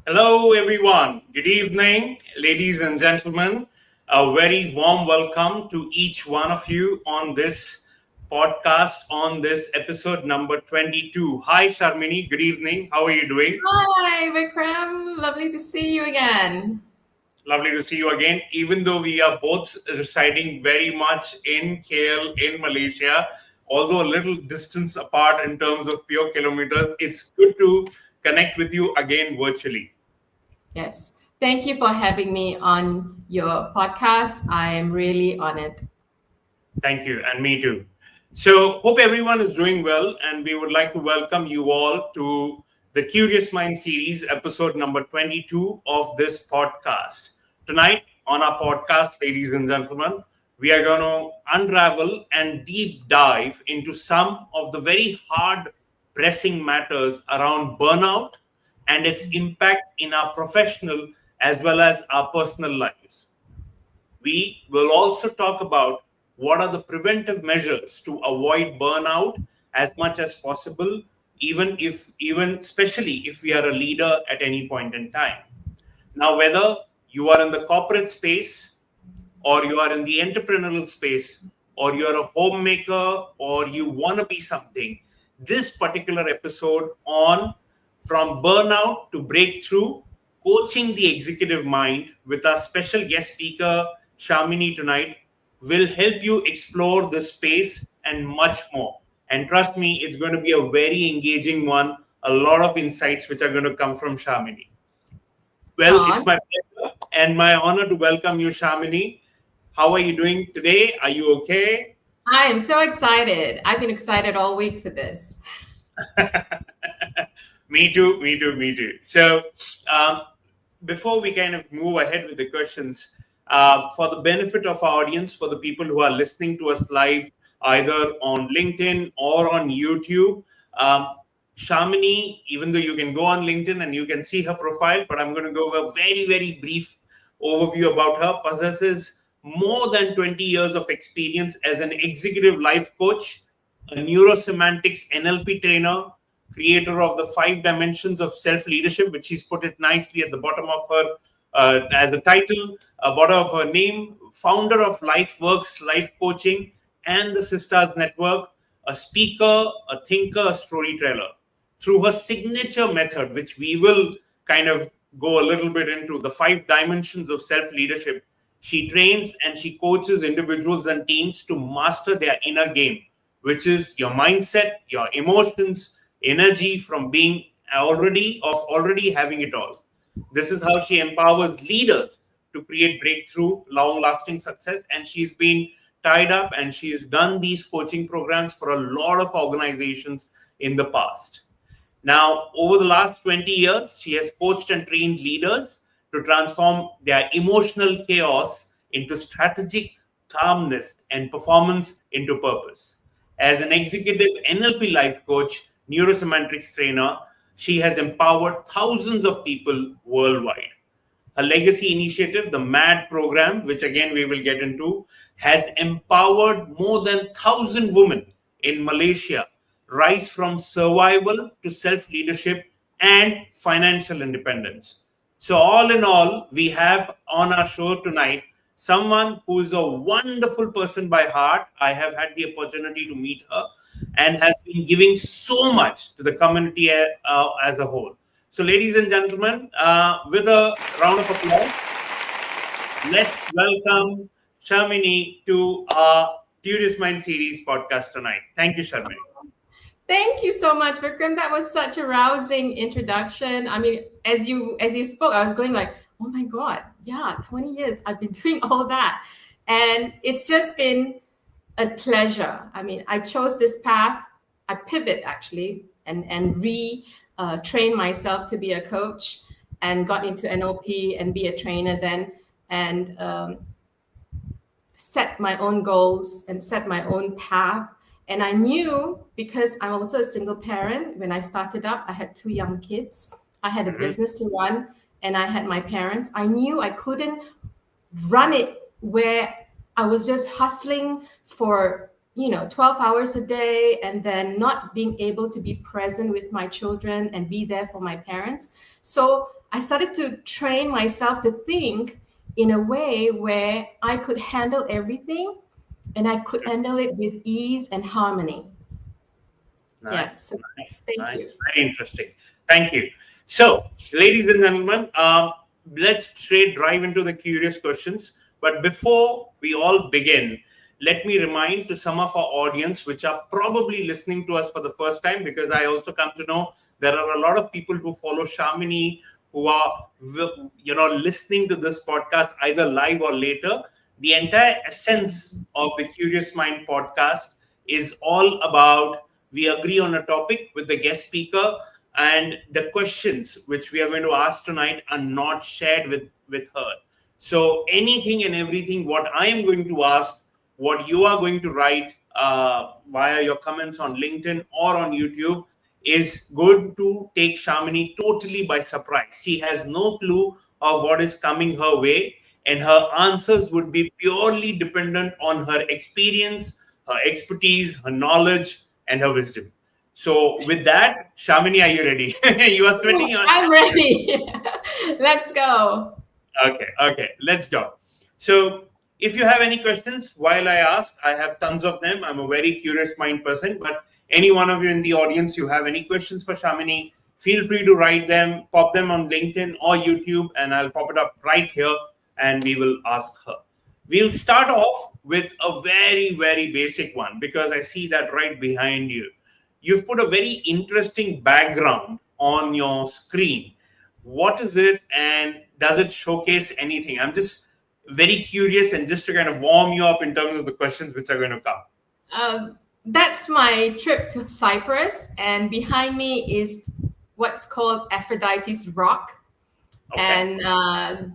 Hello, everyone. Good evening, ladies and gentlemen. A very warm welcome to each one of you on this podcast, on this episode number 22. Hi, Sharmini. Good evening. How are you doing? Hi, Vikram. Lovely to see you again. Lovely to see you again. Even though we are both residing very much in KL, in Malaysia, although a little distance apart in terms of pure kilometers, it's good to connect with you again virtually. Yes. Thank you for having me on your podcast. I am really honored. Thank you, and me too. So, hope everyone is doing well, and we would like to welcome you all to the Curious Mind series, episode number 22 of this podcast. Tonight, on our podcast, ladies and gentlemen, we are going to unravel and deep dive into some of the very hard pressing matters around burnout and its impact in our professional as well as our personal lives. We will also talk about what are the preventive measures to avoid burnout as much as possible, even especially if we are a leader at any point in time. Now, whether you are in the corporate space or you are in the entrepreneurial space or you're a homemaker or you want to be something, this particular episode on from burnout to breakthrough, coaching the executive mind with our special guest speaker, Shamini, tonight will help you explore this space and much more. And trust me, it's going to be a very engaging one. A lot of insights which are going to come from Shamini. Well, it's my pleasure and my honor to welcome you, Shamini. How are you doing today? Are you okay? I am so excited. I've been excited all week for this. Me too. So, before we kind of move ahead with the questions, for the benefit of our audience, for the people who are listening to us live, either on LinkedIn or on YouTube, Shamini, even though you can go on LinkedIn and you can see her profile, but I'm going to go over a very, very brief overview about her, possesses more than 20 years of experience as an executive life coach, a neurosemantics NLP trainer, creator of the 5 dimensions of self-leadership, which she's put it nicely at the bottom of her as a title, bottom of her name, founder of LifeWorks Life Coaching and the Sisters Network, a speaker, a thinker, a storyteller. Through her signature method, which we will kind of go a little bit into, the 5 dimensions of self-leadership, she trains and she coaches individuals and teams to master their inner game, which is your mindset, your emotions, energy from being already having it all. This is how she empowers leaders to create breakthrough, long-lasting success. And she's been tied up and she's done these coaching programs for a lot of organizations in the past. Now, over the last 20 years, she has coached and trained leaders to transform their emotional chaos into strategic calmness and performance into purpose. As an executive NLP life coach, neurosemantics trainer, she has empowered thousands of people worldwide. Her legacy initiative, the MAD program, which again we will get into, has empowered more than 1,000 women in Malaysia rise from survival to self-leadership and financial independence. So all in all, we have on our show tonight someone who is a wonderful person by heart. I have had the opportunity to meet her. and has been giving so much to the community as a whole. So, ladies and gentlemen, with a round of applause, let's welcome Sharmini to our Curious Mind series podcast tonight. Thank you, Sharmini. Thank you so much, Vikram. That was such a rousing introduction. I mean, as you spoke, I was going like, oh my God, yeah, 20 years I've been doing all that. And it's just been a pleasure. I mean, I chose this path. I pivot actually and train myself to be a coach and got into NLP and be a trainer then, and set my own goals and set my own path. And I knew, because I'm also a single parent, when I started up, I had 2 young kids. I had a business to run and I had my parents. I knew I couldn't run it where I was just hustling for 12 hours a day and then not being able to be present with my children and be there for my parents. So I started to train myself to think in a way where I could handle everything and I could handle it with ease and harmony. Yeah. Nice, So nice, thank you. nice. Very interesting. Thank you. So, ladies and gentlemen, let's straight drive into the curious questions. But before we all begin, let me remind to some of our audience, which are probably listening to us for the first time, because I also come to know there are a lot of people who follow Shamini who are, listening to this podcast either live or later. The entire essence of the Curious Mind podcast is all about we agree on a topic with the guest speaker, and the questions which we are going to ask tonight are not shared with her. So anything and everything what I am going to ask, what you are going to write via your comments on LinkedIn or on YouTube is going to take Shamini totally by surprise. She has no clue of what is coming her way, and her answers would be purely dependent on her experience, her expertise, her knowledge, and her wisdom. So, with that, Shamini, are you ready? You are sweating. I'm ready. Let's go. Okay, let's go. So, if you have any questions while I ask, I have tons of them. I'm a very curious mind person, but any one of you in the audience, you have any questions for Shamini, feel free to write them, pop them on LinkedIn or YouTube, and I'll pop it up right here and we will ask her. We'll start off with a very, very basic one because I see that right behind you. You've put a very interesting background on your screen. What is it and does it showcase anything? I'm just very curious and just to kind of warm you up in terms of the questions which are going to come. That's my trip to Cyprus, and behind me is what's called Aphrodite's Rock. Okay. And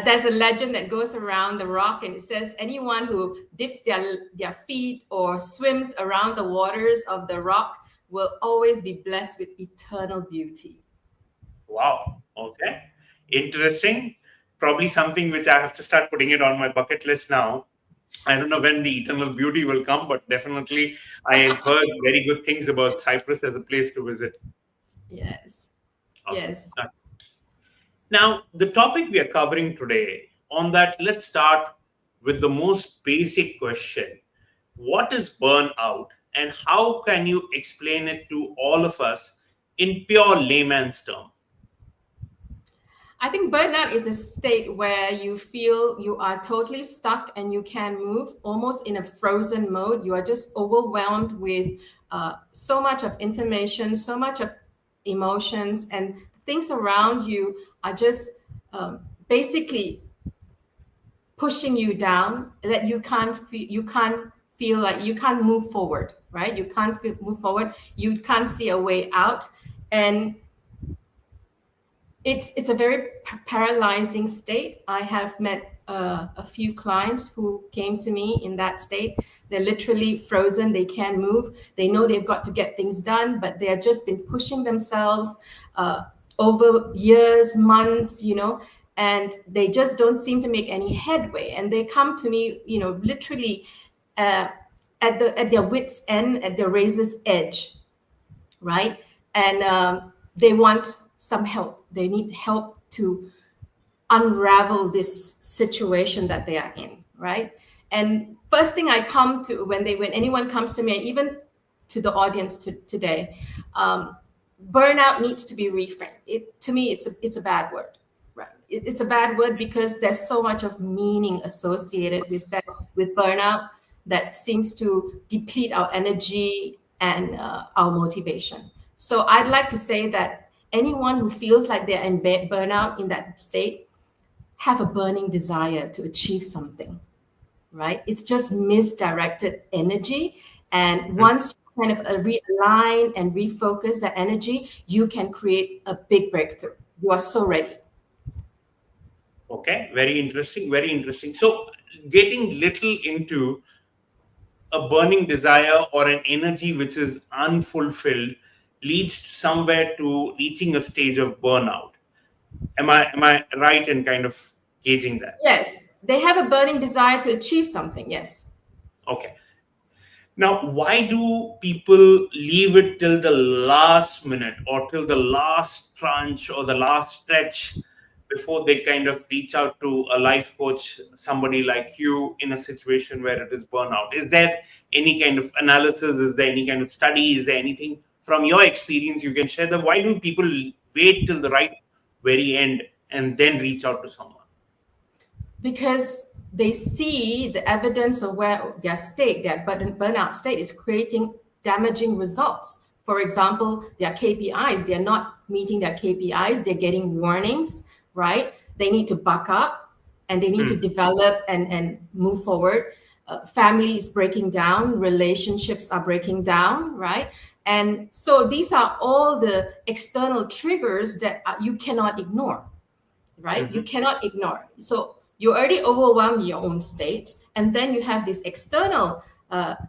there's a legend that goes around the rock, and it says anyone who dips their feet or swims around the waters of the rock will always be blessed with eternal beauty. Wow. Okay. Interesting. Probably something which I have to start putting it on my bucket list now. I don't know when the eternal beauty will come, but definitely I have heard very good things about Cyprus as a place to visit. Yes. Okay. Yes. Now, the topic we are covering today, on that, let's start with the most basic question. What is burnout and how can you explain it to all of us in pure layman's term? I think burnout is a state where you feel you are totally stuck and you can't move, almost in a frozen mode. You are just overwhelmed with so much of information, so much of emotions, and things around you are just basically pushing you down, that you can't feel like you can't move forward, right? You can't move forward. You can't see a way out, and it's a very paralyzing state. I have met a few clients who came to me in that state. They're literally frozen. They can't move. They know they've got to get things done, but they have just been pushing themselves over years, months, and they just don't seem to make any headway. And they come to me, literally at their wits' end, at their razor's edge, right? And they want some help. They need help to unravel this situation that they are in, right? And first thing I come to when anyone comes to me, I even to the audience today. Burnout needs to be reframed. To me, it's a bad word, right? It's a bad word because there's so much of meaning associated with burnout that seems to deplete our energy and our motivation. So I'd like to say that anyone who feels like they're in burnout in that state have a burning desire to achieve something, right? It's just misdirected energy. And once you kind of realign and refocus that energy, you can create a big breakthrough. You are so ready. Okay, very interesting, very interesting. So, getting little into a burning desire or an energy which is unfulfilled leads somewhere to reaching a stage of burnout. Am I right in kind of gauging that? Yes, they have a burning desire to achieve something. Yes. Okay. Now, why do people leave it till the last minute or till the last tranche or the last stretch before they kind of reach out to a life coach, somebody like you, in a situation where it is burnout? Is there any kind of analysis? Is there any kind of study? Is there anything from your experience you can share? That why do people wait till the right very end and then reach out to someone? Because they see the evidence of where their state, their burnout state, is creating damaging results. For example, their KPIs, they're not meeting their KPIs, they're getting warnings, right? They need to buck up and they need to develop and move forward. Family is breaking down, relationships are breaking down, right? And so these are all the external triggers that you cannot ignore, right? You cannot ignore. So you already overwhelmed your own state, and then you have this external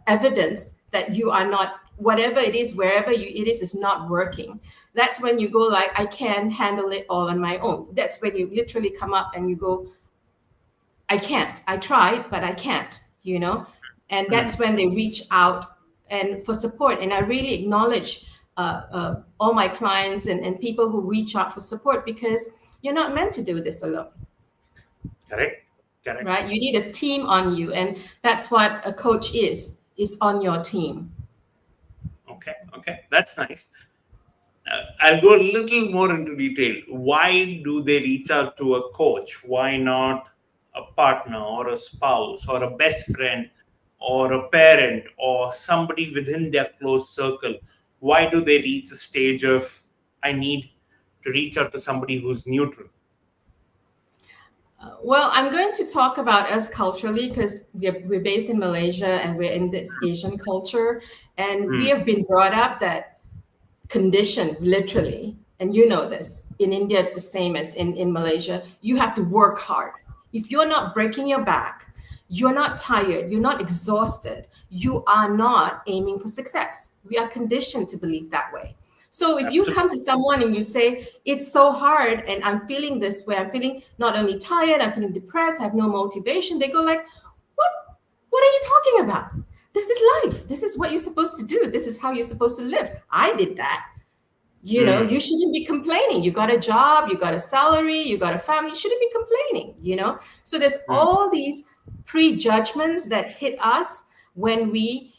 evidence that you are not, whatever it is, wherever it is not working. That's when you go like, I can't handle it all on my own. That's when you literally come up and you go, I can't. I tried, but I can't, And that's when they reach out and for support. And I really acknowledge all my clients and people who reach out for support, because you're not meant to do this alone. Correct. Right? You need a team on you. And that's what a coach is on your team. Okay. That's nice. I'll go a little more into detail. Why do they reach out to a coach? Why not a partner or a spouse or a best friend or a parent or somebody within their close circle? Why do they reach a stage of, I need to reach out to somebody who's neutral? Well, I'm going to talk about us culturally because we're based in Malaysia and we're in this Asian culture. And we have been brought up that conditioned literally, and you know this, in India, it's the same as in Malaysia. You have to work hard. If you're not breaking your back, you're not tired, you're not exhausted, you are not aiming for success. We are conditioned to believe that way. So if you come to someone and you say, it's so hard and I'm feeling this way, I'm feeling not only tired, I'm feeling depressed, I have no motivation, they go like, what are you talking about? This is life. This is what you're supposed to do. This is how you're supposed to live. I did that. You shouldn't be complaining. You got a job, you got a salary, you got a family, you shouldn't be complaining, So there's all these prejudgments that hit us when we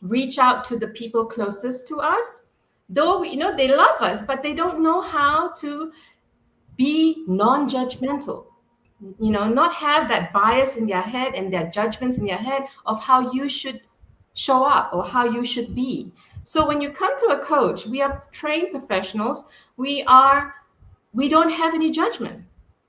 reach out to the people closest to us. Though they love us, but they don't know how to be non-judgmental, not have that bias in their head and their judgments in their head of how you should show up or how you should be. So when you come to a coach, we are trained professionals. We don't have any judgment.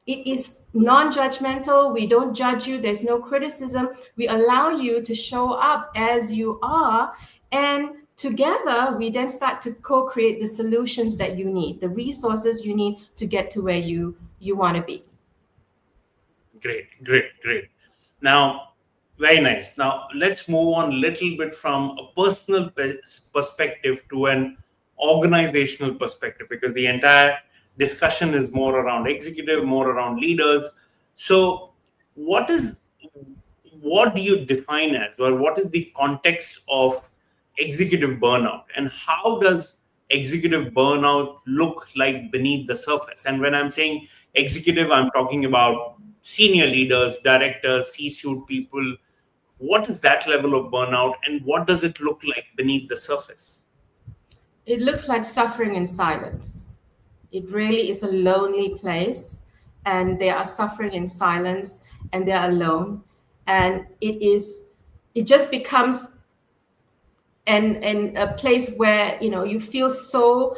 It is non-judgmental. We don't judge you. There's no criticism. We allow you to show up as you are, and together, we then start to co-create the solutions that you need, the resources you need to get to where you want to be. Great. Now, very nice. Now, let's move on a little bit from a personal perspective to an organizational perspective, because the entire discussion is more around executive, more around leaders. So, what do you define as, or what is the context of executive burnout, and how does executive burnout look like beneath the surface? And when I'm saying executive, I'm talking about senior leaders, directors, C-suite people, what is that level of burnout, and what does it look like beneath the surface? It looks like suffering in silence. It really is a lonely place, and they are suffering in silence, and they are alone, and it just becomes and a place where you feel so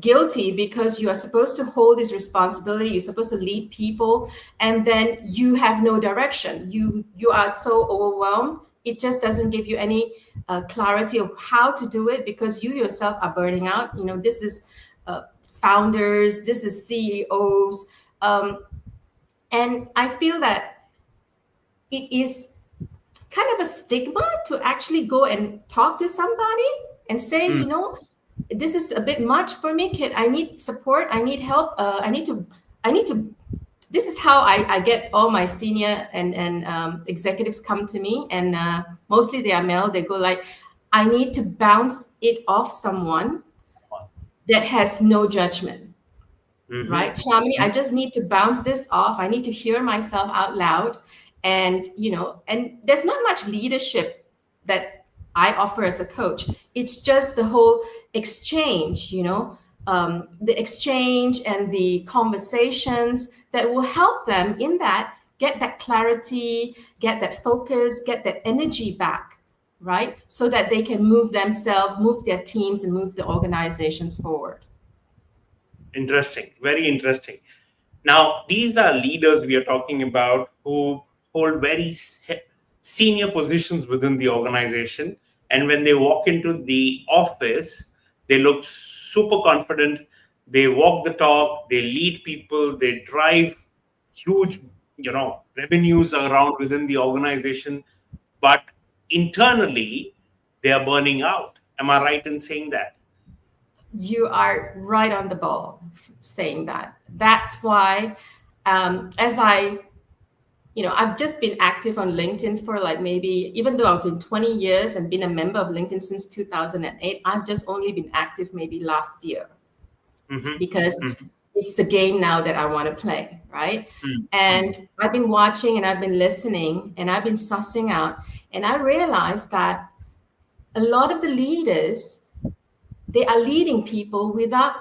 guilty because you are supposed to hold this responsibility, you're supposed to lead people, and then you have no direction. You are so overwhelmed, it just doesn't give you any clarity of how to do it, because you yourself are burning out. This is founders, this is CEOs, and I feel that it is kind of a stigma to actually go and talk to somebody and say, this is a bit much for me. I need support. I need help. I need to. This is how I get all my senior and executives come to me, and mostly they are male. They go like, I need to bounce it off someone that has no judgment. Right, Shamini, I just need to bounce this off. I need to hear myself out loud. And and there's not much leadership that I offer as a coach. It's just the whole exchange, the exchange and the conversations that will help them in that, get that clarity, get that focus, get that energy back, right? So that they can move themselves, move their teams, and move the organizations forward. Interesting, very interesting. Now, these are leaders we are talking about who hold very senior positions within the organization. And when they walk into the office, they look super confident. They walk the talk, they lead people, they drive huge, revenues around within the organization. But internally, they are burning out. Am I right in saying that? You are right on the ball saying that. That's why, as I've just been active on LinkedIn for like maybe, even though I've been 20 years and been a member of LinkedIn since 2008, I've just only been active maybe last year because it's the game now that I want to play, right? And I've been watching and I've been listening and I've been sussing out, and I realized that a lot of the leaders, they are leading people without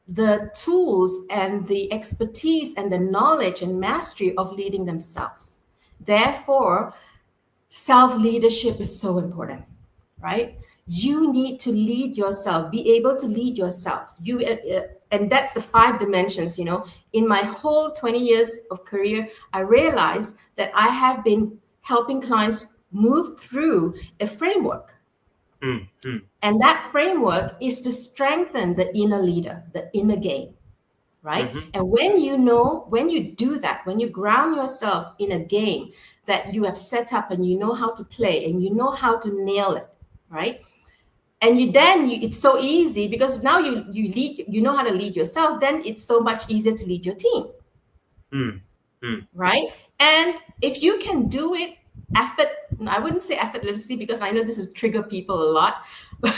the tools and the expertise and the knowledge and mastery of leading themselves. Therefore, self-leadership is so important, right? You need to lead yourself, be able to lead yourself. And that's the 5 dimensions. In my whole 20 years of career, I realized that I have been helping clients move through a framework. And that framework is to strengthen the inner leader, the inner game, right? And when you do that, when you ground yourself in a game that you have set up and you know how to play and you know how to nail it, right? And it's so easy because now you lead, you know how to lead yourself, then it's so much easier to lead your team, right? And if you can do it I wouldn't say effortlessly because I know this will trigger people a lot, but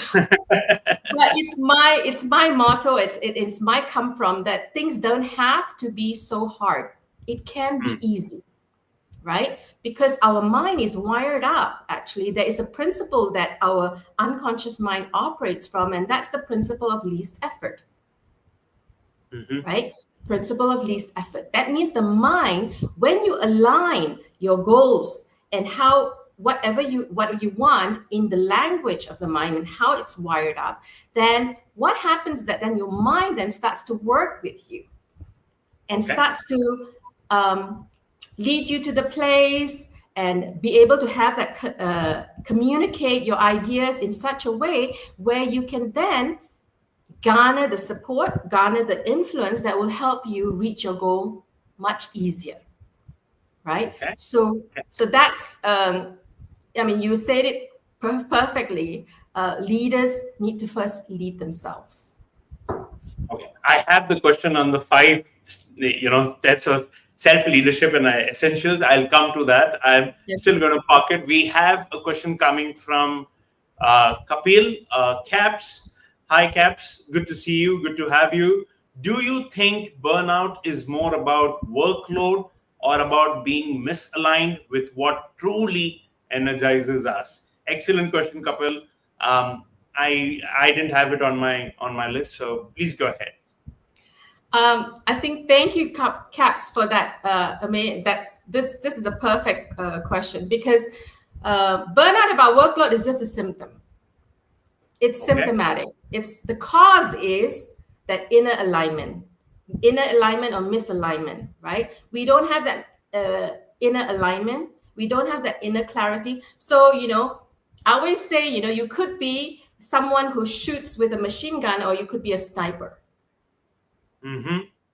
it's my motto. It's my come from that things don't have to be so hard. It can be easy, right? Because our mind is wired up. Actually, there is a principle that our unconscious mind operates from, and that's the principle of least effort, right? Principle of least effort. That means the mind, when you align your goals and what you want in the language of the mind and how it's wired up, then what happens that then your mind then starts to work with you and starts to lead you to the place and be able to have that communicate your ideas in such a way where you can then garner the support, garner the influence that will help you reach your goal much easier, right? So that's you said it perfectly. Leaders need to first lead themselves. Okay, I have the question on the 5 steps of self-leadership and essentials. I'll come to that. I'm still going to park it. We have a question coming from Kapil, Caps. Hi, Caps. Good to see you. Good to have you. Do you think burnout is more about workload or about being misaligned with what truly energizes us? Excellent question, Kapil. I didn't have it on my list, so please go ahead. I think thank you, Caps, for that. This is a perfect question because burnout about workload is just a symptom. It's symptomatic. It's the cause is that inner alignment or misalignment, right? We don't have that inner alignment. We don't have that inner clarity. So, I always say, you could be someone who shoots with a machine gun, or you could be a sniper.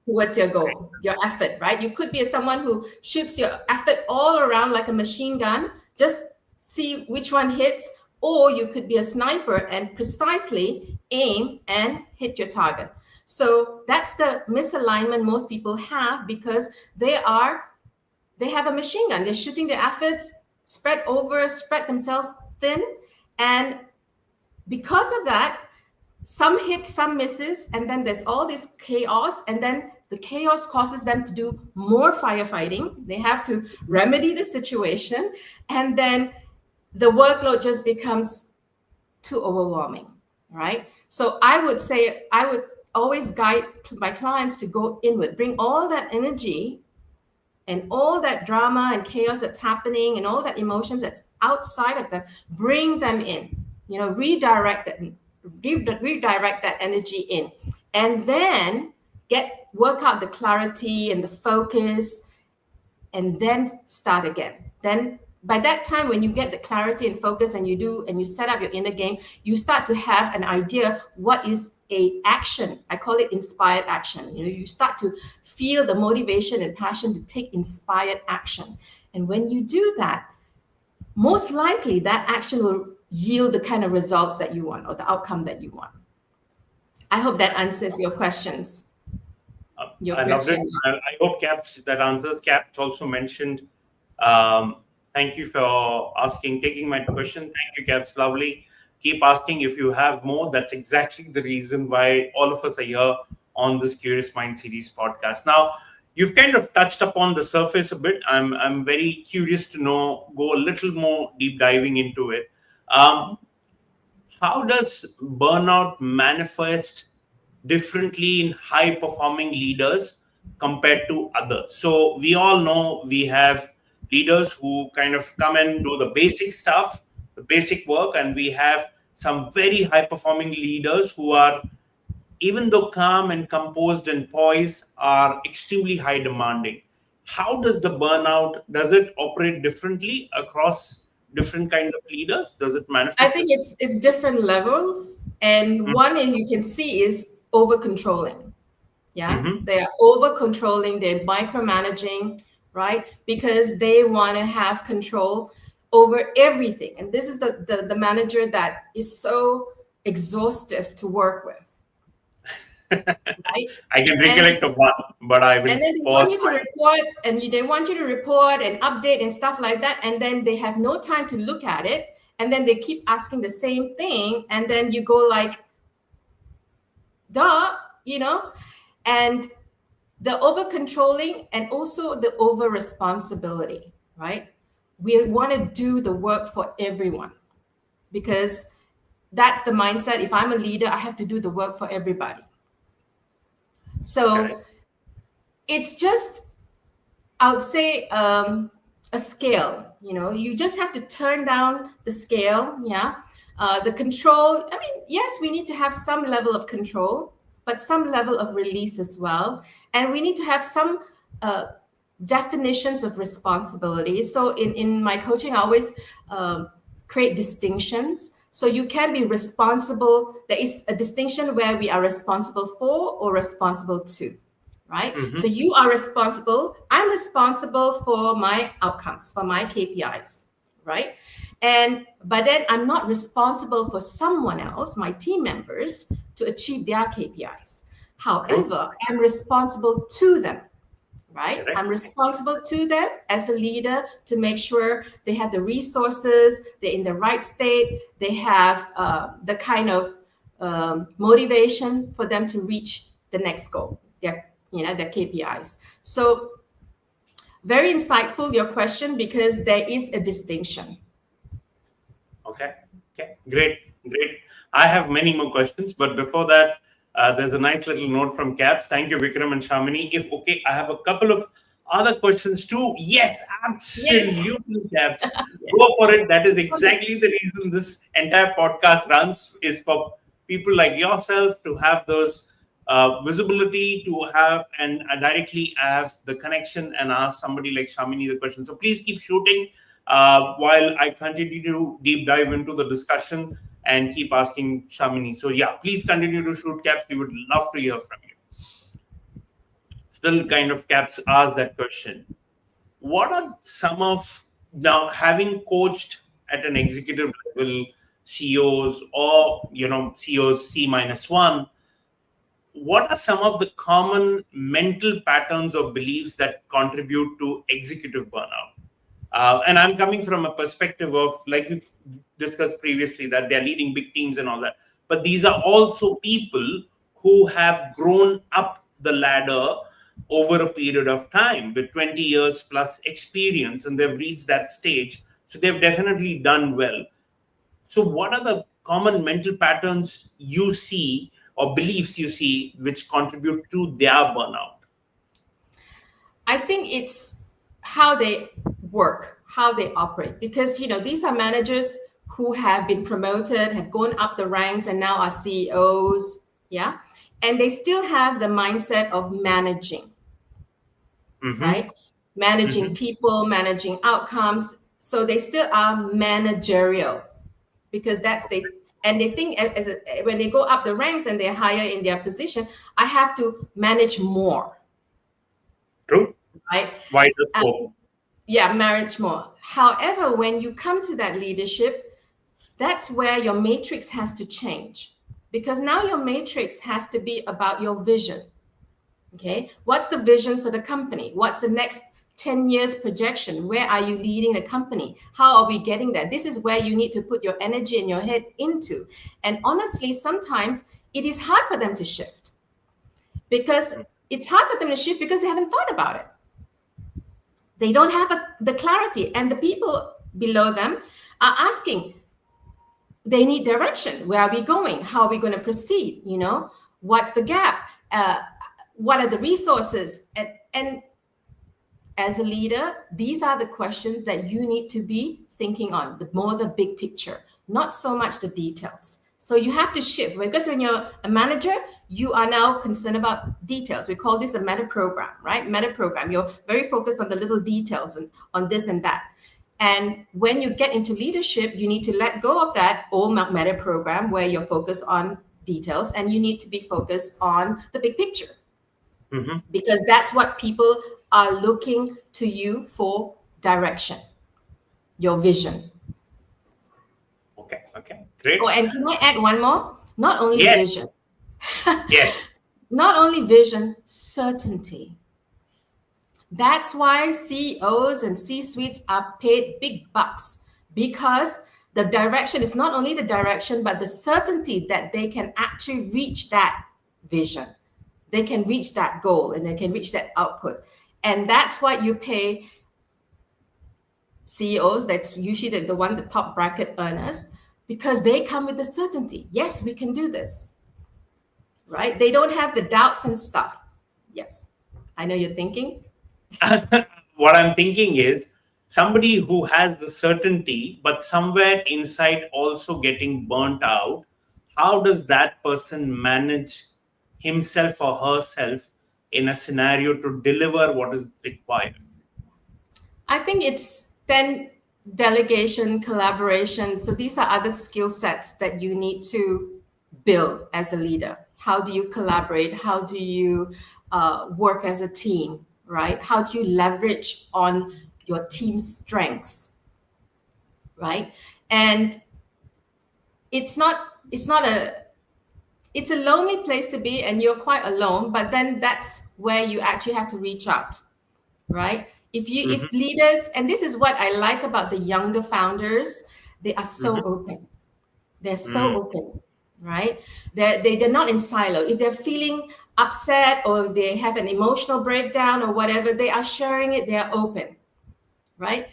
Towards your goal, your effort, right? You could be someone who shoots your effort all around like a machine gun, just see which one hits, or you could be a sniper and precisely aim and hit your target. So that's the misalignment most people have because they have a machine gun. They're shooting their efforts, spread themselves thin. And because of that, some hit, some misses, and then there's all this chaos, and then the chaos causes them to do more firefighting. They have to remedy the situation, and then the workload just becomes too overwhelming, right? So I would always guide my clients to go inward, bring all that energy and all that drama and chaos that's happening and all that emotions that's outside of them, bring them in, redirect that energy in, and then work out the clarity and the focus, and then start again. Then by that time, when you get the clarity and focus and you set up your inner game, you start to have an idea what is a action. I call it inspired action. You start to feel the motivation and passion to take inspired action. And when you do that, most likely that action will yield the kind of results that you want or the outcome that you want. I hope that answers your questions. I loved it. I hope Caps that answers. Caps also mentioned, thank you for taking my question. Thank you, Caps. Lovely. Keep asking if you have more. That's exactly the reason why all of us are here on this Curious Mind series podcast. Now, you've kind of touched upon the surface a bit. I'm very curious to go a little more deep diving into it. How does burnout manifest differently in high performing leaders compared to others? So we all know we have leaders who kind of come and do the basic stuff, the basic work, and we have some very high performing leaders who are, even though calm and composed and poised, are extremely high demanding. How does does it operate differently across different kinds of leaders? Does it manifest? I think it's different levels, and one you can see is over controlling. They are over controlling, they're micromanaging, right? Because they want to have control over everything. And this is the manager that is so exhaustive to work with. Right? I can recollect of one, but I will. And then they want you to report, and they want you to report and update and stuff like that. And then they have no time to look at it. And then they keep asking the same thing. And then you go like, duh, and the over controlling and also the over responsibility, right? We want to do the work for everyone because that's the mindset. If I'm a leader, I have to do the work for everybody. So it's just, I would say, a scale. You just have to turn down the scale. The control. I mean, yes, we need to have some level of control, but some level of release as well. And we need to have some definitions of responsibility. So in my coaching, I always create distinctions. So you can be responsible. There is a distinction where we are responsible for or responsible to, right? So you are responsible. I'm responsible for my outcomes, for my KPIs, right? But then I'm not responsible for someone else, my team members, to achieve their KPIs. However, I'm responsible to them, right? I'm responsible to them as a leader to make sure they have the resources, they're in the right state, they have the kind of motivation for them to reach the next goal, their KPIs. So Very insightful, your question, because there is a distinction. Okay. Okay. Great. Great. I have many more questions, but before that, there's a nice little note from Caps. Thank you, Vikram and Shamini. If okay, I have a couple of other questions too. Yes, Yes. absolutely, Caps. Yes. Go for it. That is exactly the reason this entire podcast runs, is for people like yourself to have those visibility, to have and directly have the connection and ask somebody like Shamini the question. So please keep shooting while I continue to deep dive into the discussion and keep asking Shamini. So yeah, please continue to shoot, Caps. We would love to hear from you. Still kind of, Caps asked that question. What are some of, now having coached at an executive level, CEOs or CEOs C-1, what are some of the common mental patterns or beliefs that contribute to executive burnout? And I'm coming from a perspective of, like we've discussed previously, that they're leading big teams and all that. But these are also people who have grown up the ladder over a period of time with 20 years plus experience, and they've reached that stage. So they've definitely done well. So, what are the common mental patterns you see or beliefs you see which contribute to their burnout? I think it's how they work, how they operate, because these are managers who have been promoted, have gone up the ranks, and now are CEOs. Yeah, and they still have the mindset of managing, right? Managing people, managing outcomes. So they still are managerial, because and they think when they go up the ranks and they're higher in their position, I have to manage more. True. Right? Wider scope. Yeah, manage more. However, when you come to that leadership, that's where your matrix has to change, because now your matrix has to be about your vision. Okay, what's the vision for the company? What's the next 10 years projection? Where are you leading the company? How are we getting there? This is where you need to put your energy and your head into. And honestly, sometimes it is hard for them to shift, because it's hard for them to shift because they haven't thought about it. They don't have the clarity, and the people below them are asking. They need direction. Where are we going? How are we going to proceed? What's the gap? What are the resources? And as a leader, these are the questions that you need to be thinking on, the big picture, not so much the details. So you have to shift, because when you're a manager, you are now concerned about details. We call this a meta program, right? Meta program. You're very focused on the little details and on this and that. And when you get into leadership, you need to let go of that old meta program where you're focused on details, and you need to be focused on the big picture. Because that's what people are looking to you for: direction, your vision. Okay, great. Oh, and can I add one more? Not only vision. Yes. Not only vision, certainty. That's why CEOs and C-suites are paid big bucks, because the direction is not only the direction, but the certainty that they can actually reach that vision. They can reach that goal, and they can reach that output. And that's what you pay CEOs. That's usually the top bracket earners, because they come with the certainty. Yes, we can do this. Right? They don't have the doubts and stuff. Yes. I know you're thinking. What I'm thinking is somebody who has the certainty, but somewhere inside also getting burnt out. How does that person manage himself or herself in a scenario to deliver what is required? I think it's then delegation, collaboration. So these are other skill sets that you need to build as a leader. How do you collaborate? How do you work as a team, right? How do you leverage on your team's strengths, right? And it's a lonely place to be, and you're quite alone, but then that's where you actually have to reach out, right? If leaders, and this is what I like about the younger founders, they are so open. They're so open. right? They're not in silo. If they're feeling upset or they have an emotional breakdown or whatever, they are sharing it, they are open, right?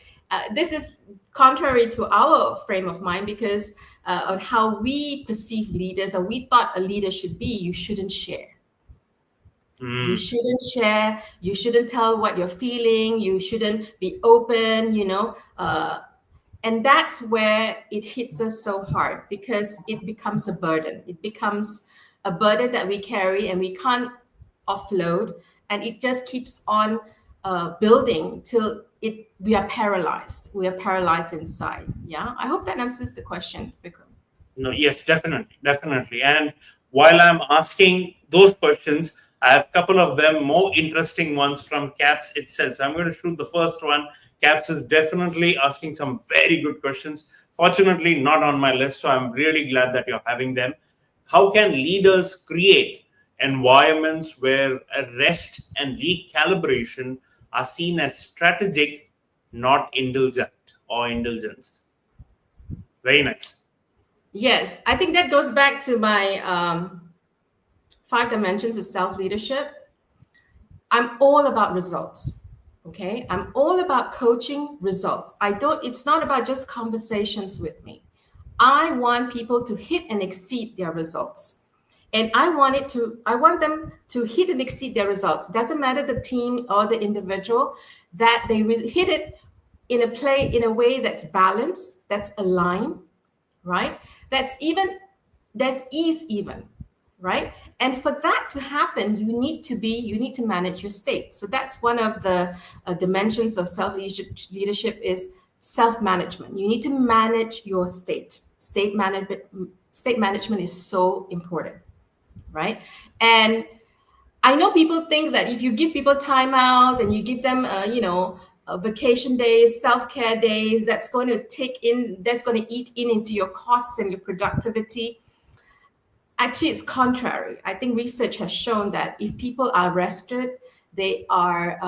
This is contrary to our frame of mind, because on how we perceive leaders, or we thought a leader should be, you shouldn't share. You shouldn't share. You shouldn't tell what you're feeling. You shouldn't be open, and that's where it hits us so hard, because it becomes a burden. It becomes a burden that we carry and we can't offload, and it just keeps on building till we are paralyzed. We are paralyzed inside. Yeah, I hope that answers the question, Vikram. No, yes, definitely, definitely. And while I'm asking those questions, I have a couple of them more interesting ones from Caps itself. So I'm going to shoot the first one. Caps is definitely asking some very good questions. Fortunately, not on my list, so I'm really glad that you're having them. How can leaders create environments where a rest and recalibration are seen as strategic, not indulgent or indulgence? Very nice. Yes, I think that goes back to my 5 dimensions of self-leadership. I'm all about results. Okay. I'm all about coaching results. It's not about just conversations with me. I want people to hit and exceed their results. And I want them to hit and exceed their results. Doesn't matter the team or the individual, that they hit it in a way that's balanced, that's aligned, right? There's ease even, right? And for that to happen, you need to manage your state. So that's one of the dimensions of self-leadership is self-management. You need to manage your state. State management is so important, right? And I know people think that if you give people time out and you give them, vacation days, self-care days, that's going to eat into your costs and your productivity. Actually, it's contrary. I think research has shown that if people are rested, they are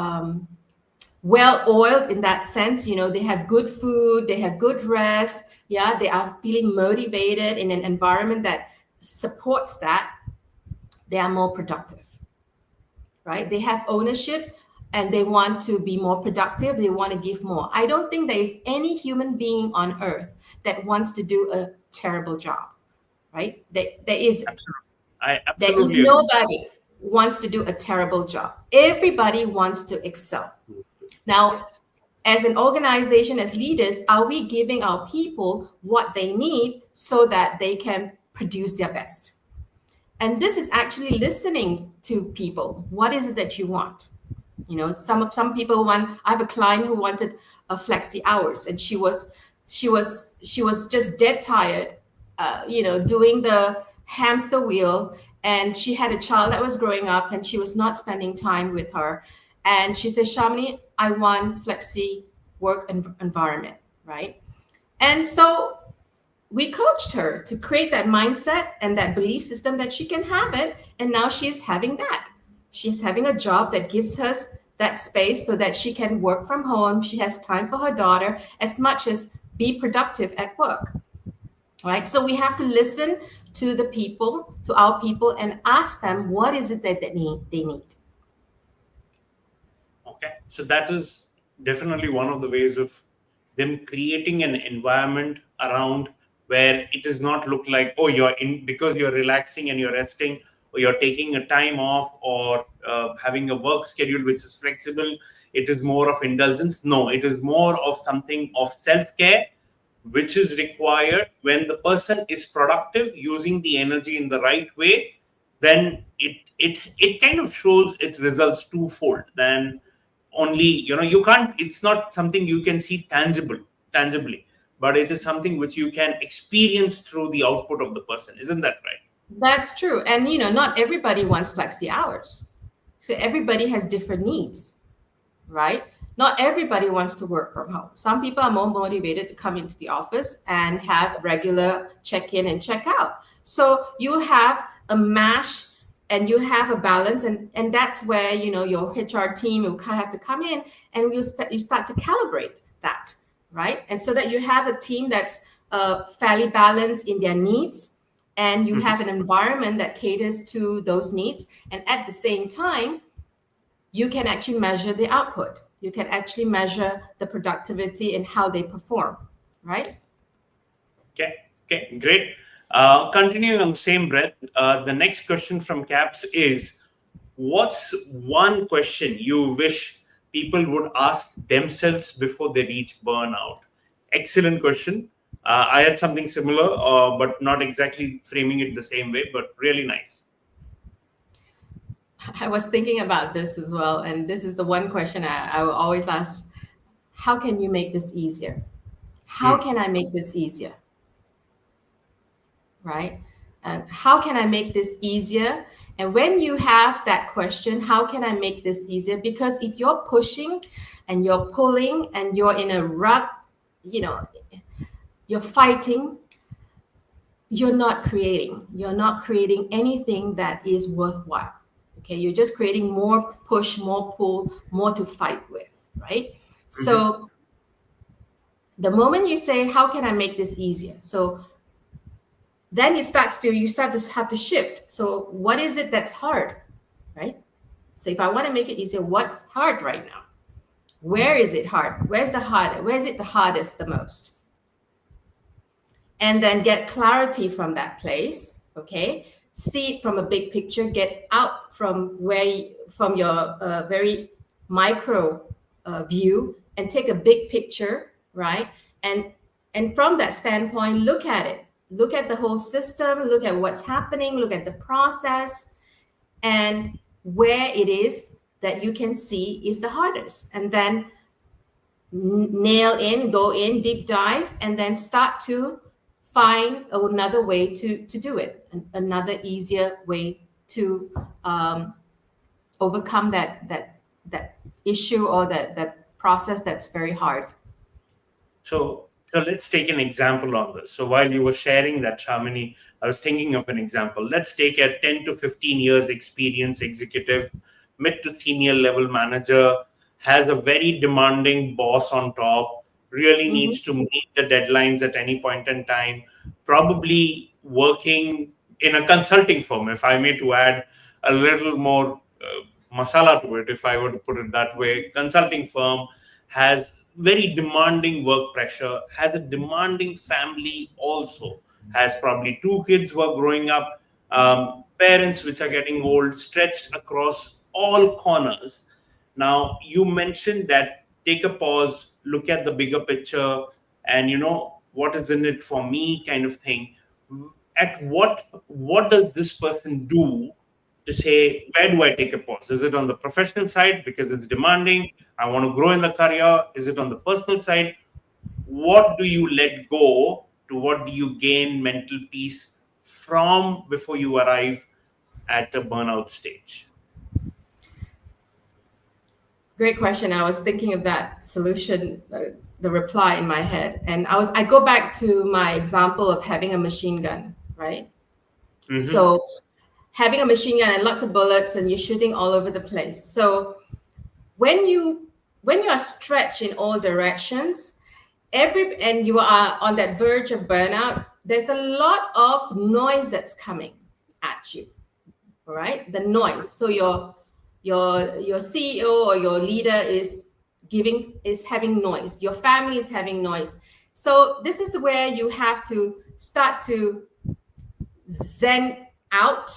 well-oiled in that sense. They have good food, they have good rest. Yeah, they are feeling motivated in an environment that supports that. They are more productive, right? They have ownership and they want to be more productive. They want to give more. I don't think there is any human being on earth that wants to do a terrible job, right? There is Absolutely agree. Nobody wants to do a terrible job. Everybody wants to excel. Now, as an organization, as leaders, are we giving our people what they need so that they can produce their best? And this is actually listening to people. What is it that you want? Some people want. I have a client who wanted a flexi hours, and she was just dead tired, doing the hamster wheel, and she had a child that was growing up, and she was not spending time with her. And she said, Shamini, I want flexi work environment, right? And so we coached her to create that mindset and that belief system that she can have it. And now she's having that. She's having a job that gives her that space so that she can work from home. She has time for her daughter as much as be productive at work, right? So we have to listen to our people, and ask them what is it that they need. Okay, so that is definitely one of the ways of them creating an environment around where it does not look like, oh, you're in because you're relaxing and you're resting, or you're taking a time off, or having a work schedule which is flexible. It is more of indulgence. No, it is more of something of self-care, which is required when the person is productive, using the energy in the right way. Then it kind of shows its results twofold. Then only, you can't, it's not something you can see tangibly, but it is something which you can experience through the output of the person. Isn't that right? That's true. And not everybody wants flexi hours, so everybody has different needs, right? Not everybody wants to work from home. Some people are more motivated to come into the office and have regular check-in and check-out. So you'll have a mash and you have a balance, and that's where your HR team will kind of have to come in, and you start to calibrate that, right? And so that you have a team that's fairly balanced in their needs and you have an environment that caters to those needs. And at the same time, you can actually measure the output. You can actually measure the productivity and how they perform, right? Okay, great. Continuing on the same breath, the next question from Caps is, what's one question you wish people would ask themselves before they reach burnout? Excellent question. I had something similar, but not exactly framing it the same way, but really nice. I was thinking about this as well. And this is the one question I will always ask: how can you make this easier? How can I make this easier? Right? And how can I make this easier? And when you have that question, how can I make this easier? Because if you're pushing and you're pulling and you're in a rut, you're fighting, you're not creating. You're not creating anything that is worthwhile. Okay, you're just creating more push, more pull, more to fight with, right? So the moment you say, how can I make this easier? So then you start to have to shift. So what is it that's hard, right? So if I want to make it easier, what's hard right now? Where is it hard? Where is it the hardest the most? And then get clarity from that place, okay? See it from a big picture, get out from your very micro view and take a big picture, right? And from that standpoint, look at it. Look at the whole system, look at what's happening, look at the process, and where it is that you can see is the hardest. And then go in, deep dive, and then start to find another way to do it, another easier way to overcome that issue or that process that's very hard. So let's take an example on this. So while you were sharing that, Shamini, I was thinking of an example. Let's take a 10 to 15 years experience executive, mid to senior level manager, has a very demanding boss on top, really needs to meet the deadlines at any point in time, probably working in a consulting firm, if I may to add a little more masala to it, if I were to put it that way. Consulting firm has very demanding work pressure, has a demanding family also, has probably two kids who are growing up, parents which are getting old, stretched across all corners. Now, you mentioned that take a pause, look at the bigger picture, and what is in it for me kind of thing. At what does this person do to say, where do I take a pause? Is it on the professional side because it's demanding? I want to grow in the career. Is it on the personal side? What do you let go to what do you gain mental peace from before you arrive at a burnout stage? Great question. I was thinking of that solution, the reply in my head. And I go back to my example of having a machine gun, right? So having a machine gun and lots of bullets and you're shooting all over the place. So when you are stretched in all directions, and you are on that verge of burnout, there's a lot of noise that's coming at you. All right, the noise. So your CEO or your leader is having noise. Your family is having noise. So this is where you have to start to zen out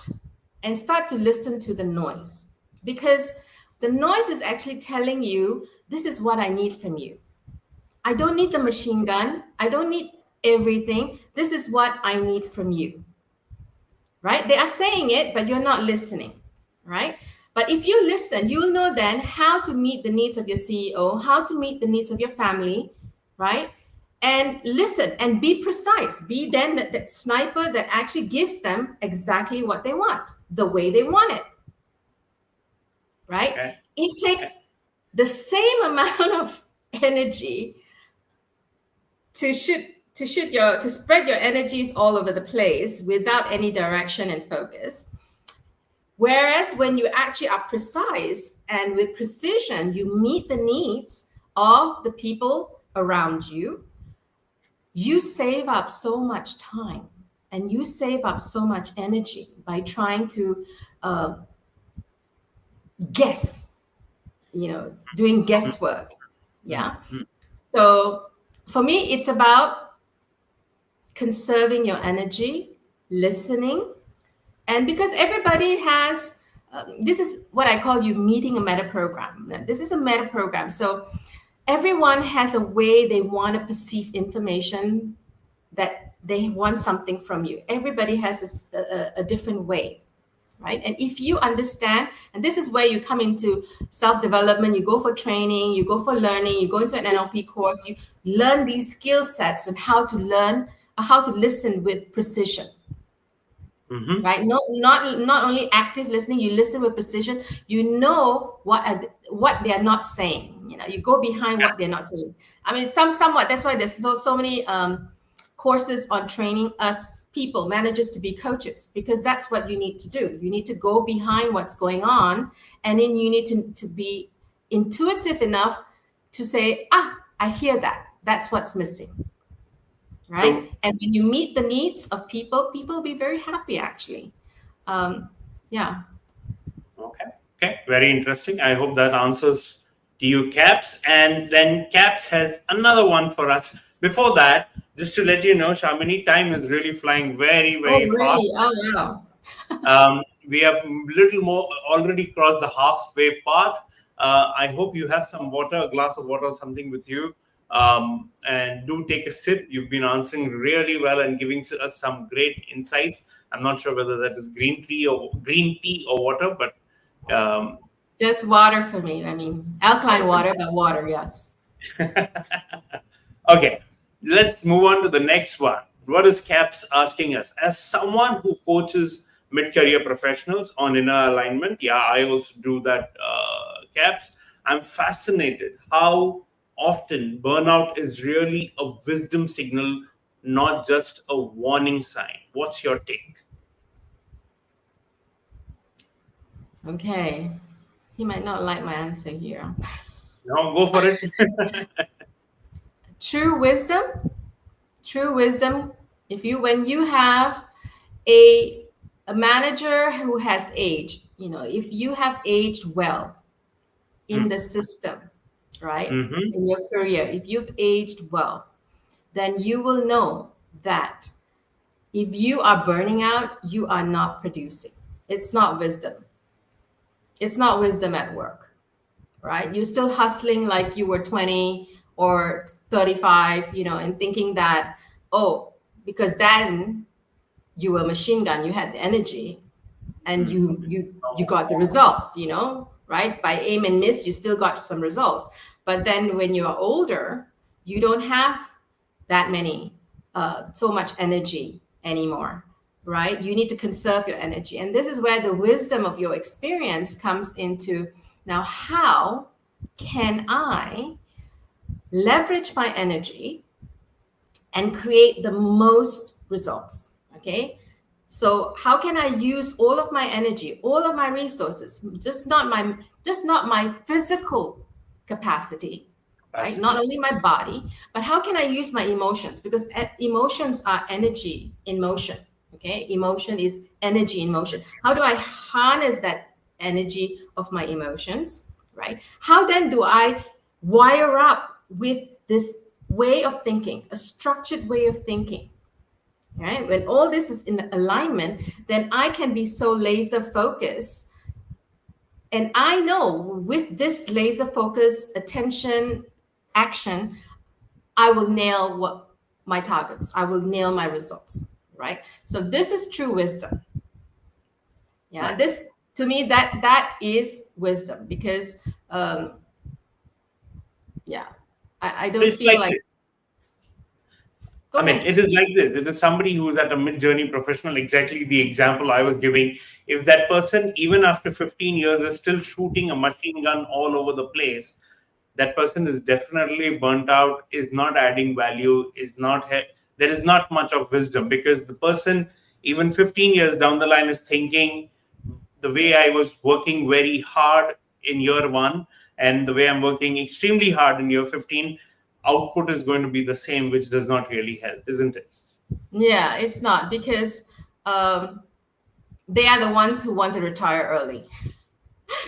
and start to listen to the noise, because the noise is actually telling you, this is what I need from you. I don't need the machine gun. I don't need everything. This is what I need from you, right? They are saying it, but you're not listening, right? But if you listen, you will know then how to meet the needs of your CEO, how to meet the needs of your family, right? And listen and be precise. Be then that sniper that actually gives them exactly what they want, the way they want it, right? Okay. It takes the same amount of energy to spread your energies all over the place without any direction and focus. Whereas when you actually are precise and with precision, you meet the needs of the people around you, you save up so much time and you save up so much energy by trying to uh, guess, doing guesswork. Yeah. Mm-hmm. So for me, it's about conserving your energy, listening, and because everybody has, this is what I call you meeting a meta program. This is a meta program. So everyone has a way they want to perceive information, that they want something from you. Everybody has a different way, right? And if you understand, and this is where you come into self-development, you go for training, you go for learning, you go into an NLP course, you learn these skill sets and how to learn, how to listen with precision, Mm-hmm. right? Not only active listening, you listen with precision. You know what they are not saying. You go behind what they're not saying. I mean, somewhat. That's why there's so many courses on training us people, managers, to be coaches, because that's what you need to do. You need to go behind what's going on, and then you need to be intuitive enough to say, I hear that. That's what's missing. Right. So, And when you meet the needs of people will be very happy, actually. Yeah. okay. Okay. Very interesting. I hope that answers to you, Caps. And then Caps has another one for us. Before that, just to let you know, Shamini, time is really flying very, Oh, very really? fast. Oh, wow. We have little more already crossed the halfway part. I hope you have some water, a glass of water or something with you. And do take a sip. You've been answering really well and giving us some great insights. I'm not sure whether that is green tea or water, but um, Just water for me. I mean, alkaline water. water, but water, yes. Okay, let's move on to the next one. What is Caps asking us? As someone who coaches mid-career professionals on inner alignment, yeah, I also do that, Caps. I'm fascinated how often burnout is really a wisdom signal, not just a warning sign. What's your take? Okay. He might not like my answer here. Now go for it. True wisdom, true wisdom. When you have a manager who has aged, if you have aged well in the system, right? Mm-hmm. In your career, if you've aged well, then you will know that if you are burning out, you are not producing. It's not wisdom. It's not wisdom at work, right? You're still hustling like you were 20 or 35, and thinking that, oh, because then you were a machine gun, you had the energy, and you got the results, right? By aim and miss, you still got some results. But then when you're older, you don't have that many so much energy anymore, right? You need to conserve your energy, and this is where the wisdom of your experience comes into. Now, how can I leverage my energy and create the most results? Okay, so how can I use all of my energy, all of my resources, just not my physical capacity, right? Not only my body, but how can I use my emotions? Because emotions are energy in motion. Okay, emotion is energy in motion. How do I harness that energy of my emotions, right? How then do I wire up with this way of thinking, a structured way of thinking? Right? When all this is in alignment, then I can be so laser focused. And I know with this laser focus, attention, action, I will nail my targets. I will nail my results. Right? So this is true wisdom. Yeah. Right. This, to me, that is wisdom, because yeah, I don't It's feel like like. this. Go I mean, ahead. it is like this. It is somebody who is at a mid-journey professional, exactly the example I was giving. If that person, even after 15 years, is still shooting a machine gun all over the place, that person is definitely burnt out, is not adding value, there is not much of wisdom, because the person, even 15 years down the line, is thinking the way I was working very hard in year one and the way I'm working extremely hard in year 15, output is going to be the same, which does not really help, isn't it? Yeah, it's not because they are the ones who want to retire early.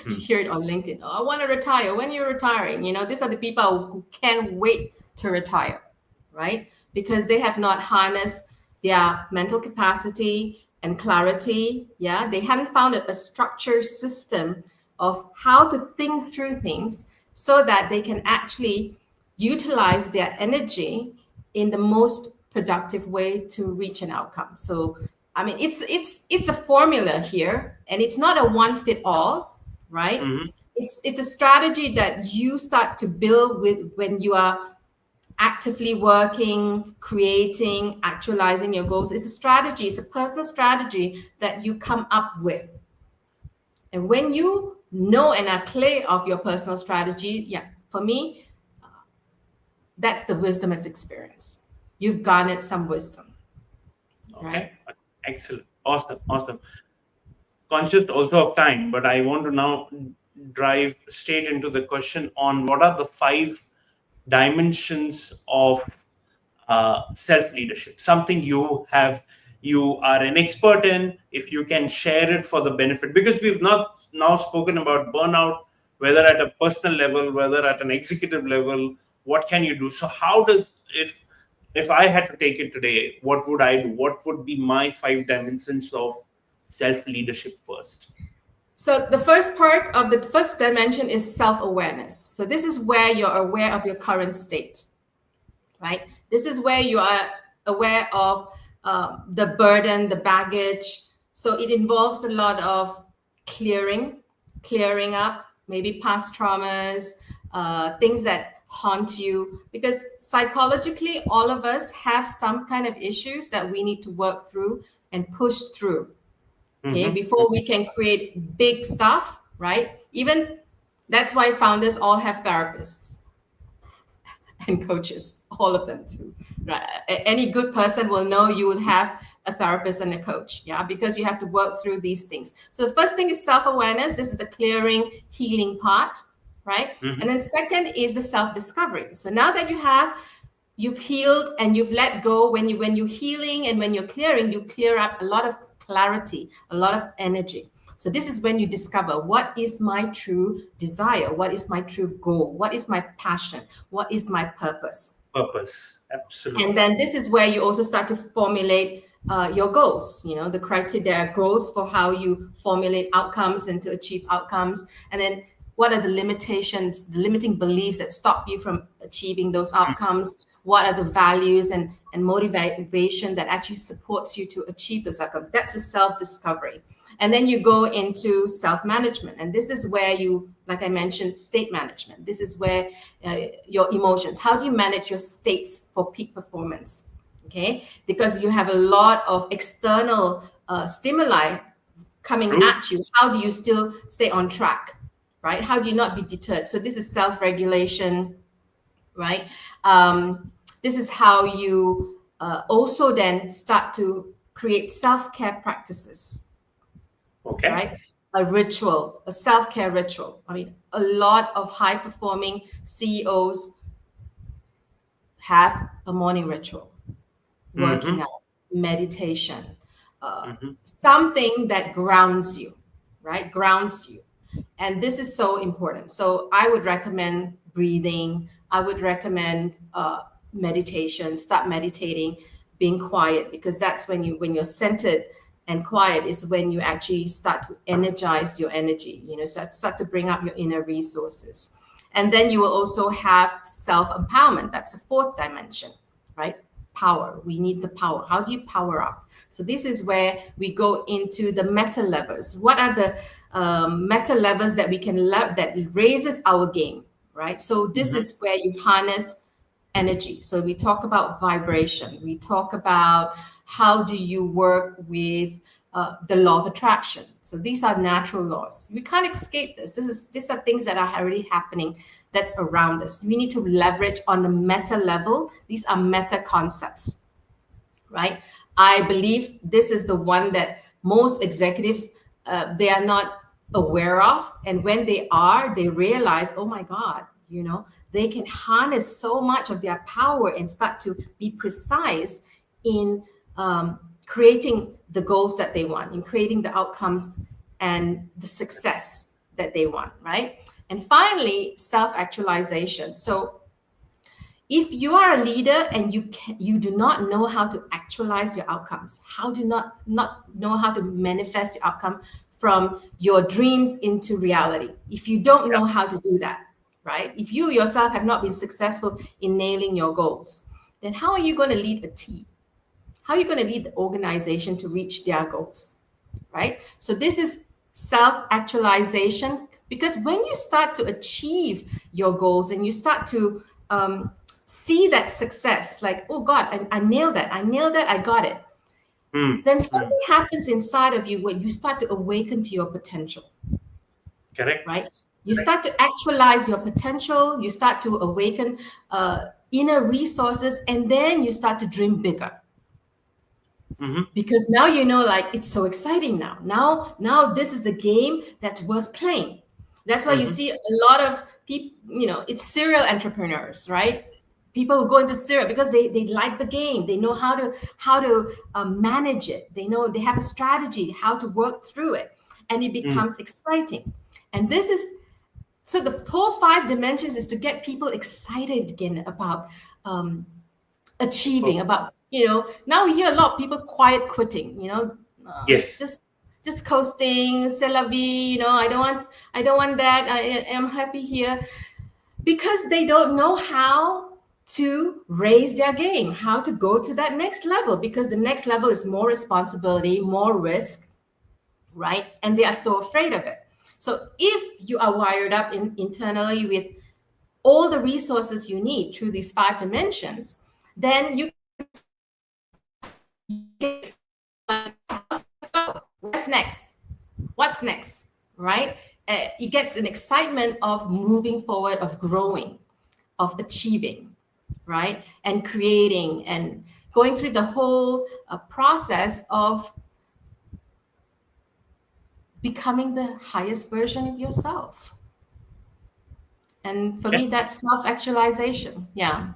You hear it on LinkedIn. Oh, I want to retire. When you're retiring, these are the people who can't wait to retire, right? Because they have not harnessed their mental capacity and clarity. Yeah, they haven't found a structured system of how to think through things so that they can actually utilize their energy in the most productive way to reach an outcome. So, I mean, it's a formula here, and it's not a one fit all, right? Hmm. It's a strategy that you start to build with when you are actively working, creating, actualizing your goals. It's a strategy, it's a personal strategy that you come up with. And when you know and are clear of your personal strategy, yeah, for me, that's the wisdom of experience. You've garnered some wisdom, Okay. right? Excellent. Awesome. Awesome. Conscious also of time, but I want to now drive straight into the question on what are the five dimensions of self leadership. Something you are an expert in. If you can share it for the benefit, because we've not now spoken about burnout, whether at a personal level, whether at an executive level, what can you do? So how does if I had to take it today, what would I do? What would be my five dimensions of self leadership first? So the first dimension is self-awareness. So this is where you're aware of your current state, right? This is where you are aware of the burden, the baggage. So it involves a lot of clearing up, maybe past traumas, things that haunt you. Because psychologically, all of us have some kind of issues that we need to work through and push through. Okay, Mm-hmm. before we can create big stuff, right? Even that's why founders all have therapists and coaches, all of them too. Right? Any good person will know you will have a therapist and a coach, yeah, because you have to work through these things. So the first thing is self-awareness. This is the clearing, healing part, right? Mm-hmm. And then second is the self-discovery. So now that you've healed and you've let go, when you're healing and when you're clearing, you clear up a lot of clarity, a lot of energy. So this is when you discover what is my true desire, what is my true goal, what is my passion, what is my purpose. Purpose. And Absolutely. then this is where you also start to formulate your goals, the criteria. There are goals for how you formulate outcomes and to achieve outcomes. And then what are the limitations, the limiting beliefs that stop you from achieving those outcomes? What are the values and motivation that actually supports you to achieve those outcomes? That's a self-discovery. And then you go into self-management. And this is where you, like I mentioned, state management. This is where your emotions, how do you manage your states for peak performance? Okay, because you have a lot of external stimuli coming True. at you. How do you still stay on track, right? How do you not be deterred? So this is self-regulation, right? This is how you also then start to create self-care practices, Okay. right? A ritual, a self-care ritual. I mean, a lot of high-performing CEOs have a morning ritual, Mm-hmm. working out, meditation, Mm-hmm. something that grounds you, right? Grounds you. And this is so important. So I would recommend breathing. I would recommend meditation. Start meditating, being quiet, because that's when you're centered and quiet is when you actually start to energize your energy. Start to bring up your inner resources. And then you will also have self-empowerment. That's the fourth dimension, right? Power. We need the power. How do you power up? So this is where we go into the meta levels. What are the meta levels that we can that raises our game, right? So this Mm-hmm. is where you harness energy. So we talk about vibration. We talk about how do you work with the law of attraction. So these are natural laws. We can't escape this. These are things that are already happening that's around us. We need to leverage on the meta level. These are meta concepts, right? I believe this is the one that most executives they are not aware of, and when they are, they realize, oh my God, they can harness so much of their power and start to be precise in creating the goals that they want, in creating the outcomes and the success that they want, right? And finally, self-actualization. So if you are a leader and you do not know how to actualize your outcomes, how do not know how to manifest your outcome from your dreams into reality, if you don't know how to do that, right? If you yourself have not been successful in nailing your goals, then how are you going to lead a team? How are you going to lead the organization to reach their goals, right? So this is self-actualization, because when you start to achieve your goals and you start to see that success, like, oh God, I nailed that, I got it. Then something happens inside of you where you start to awaken to your potential. Correct. Right? You start to actualize your potential, you start to awaken inner resources, and then you start to dream bigger. Because now you know, like, it's so exciting now. Now this is a game that's worth playing. That's why you see a lot of people, it's serial entrepreneurs, right? People who go into serial because they like the game. They know how to manage it. They know they have a strategy, how to work through it, and it becomes exciting. And this is, so the whole 5 dimensions is to get people excited again about achieving, about, now we hear a lot of people quiet quitting, Yes. just coasting, c'est la vie, I don't want that. I am happy here, because they don't know how to raise their game, how to go to that next level, because the next level is more responsibility, more risk, right? And they are so afraid of it. So if you are wired up internally with all the resources you need through these 5 dimensions, then you what's next, right? It gets an excitement of moving forward, of growing, of achieving, right? And creating and going through the whole process of becoming the highest version of yourself. And for me, that's self-actualization. Yeah.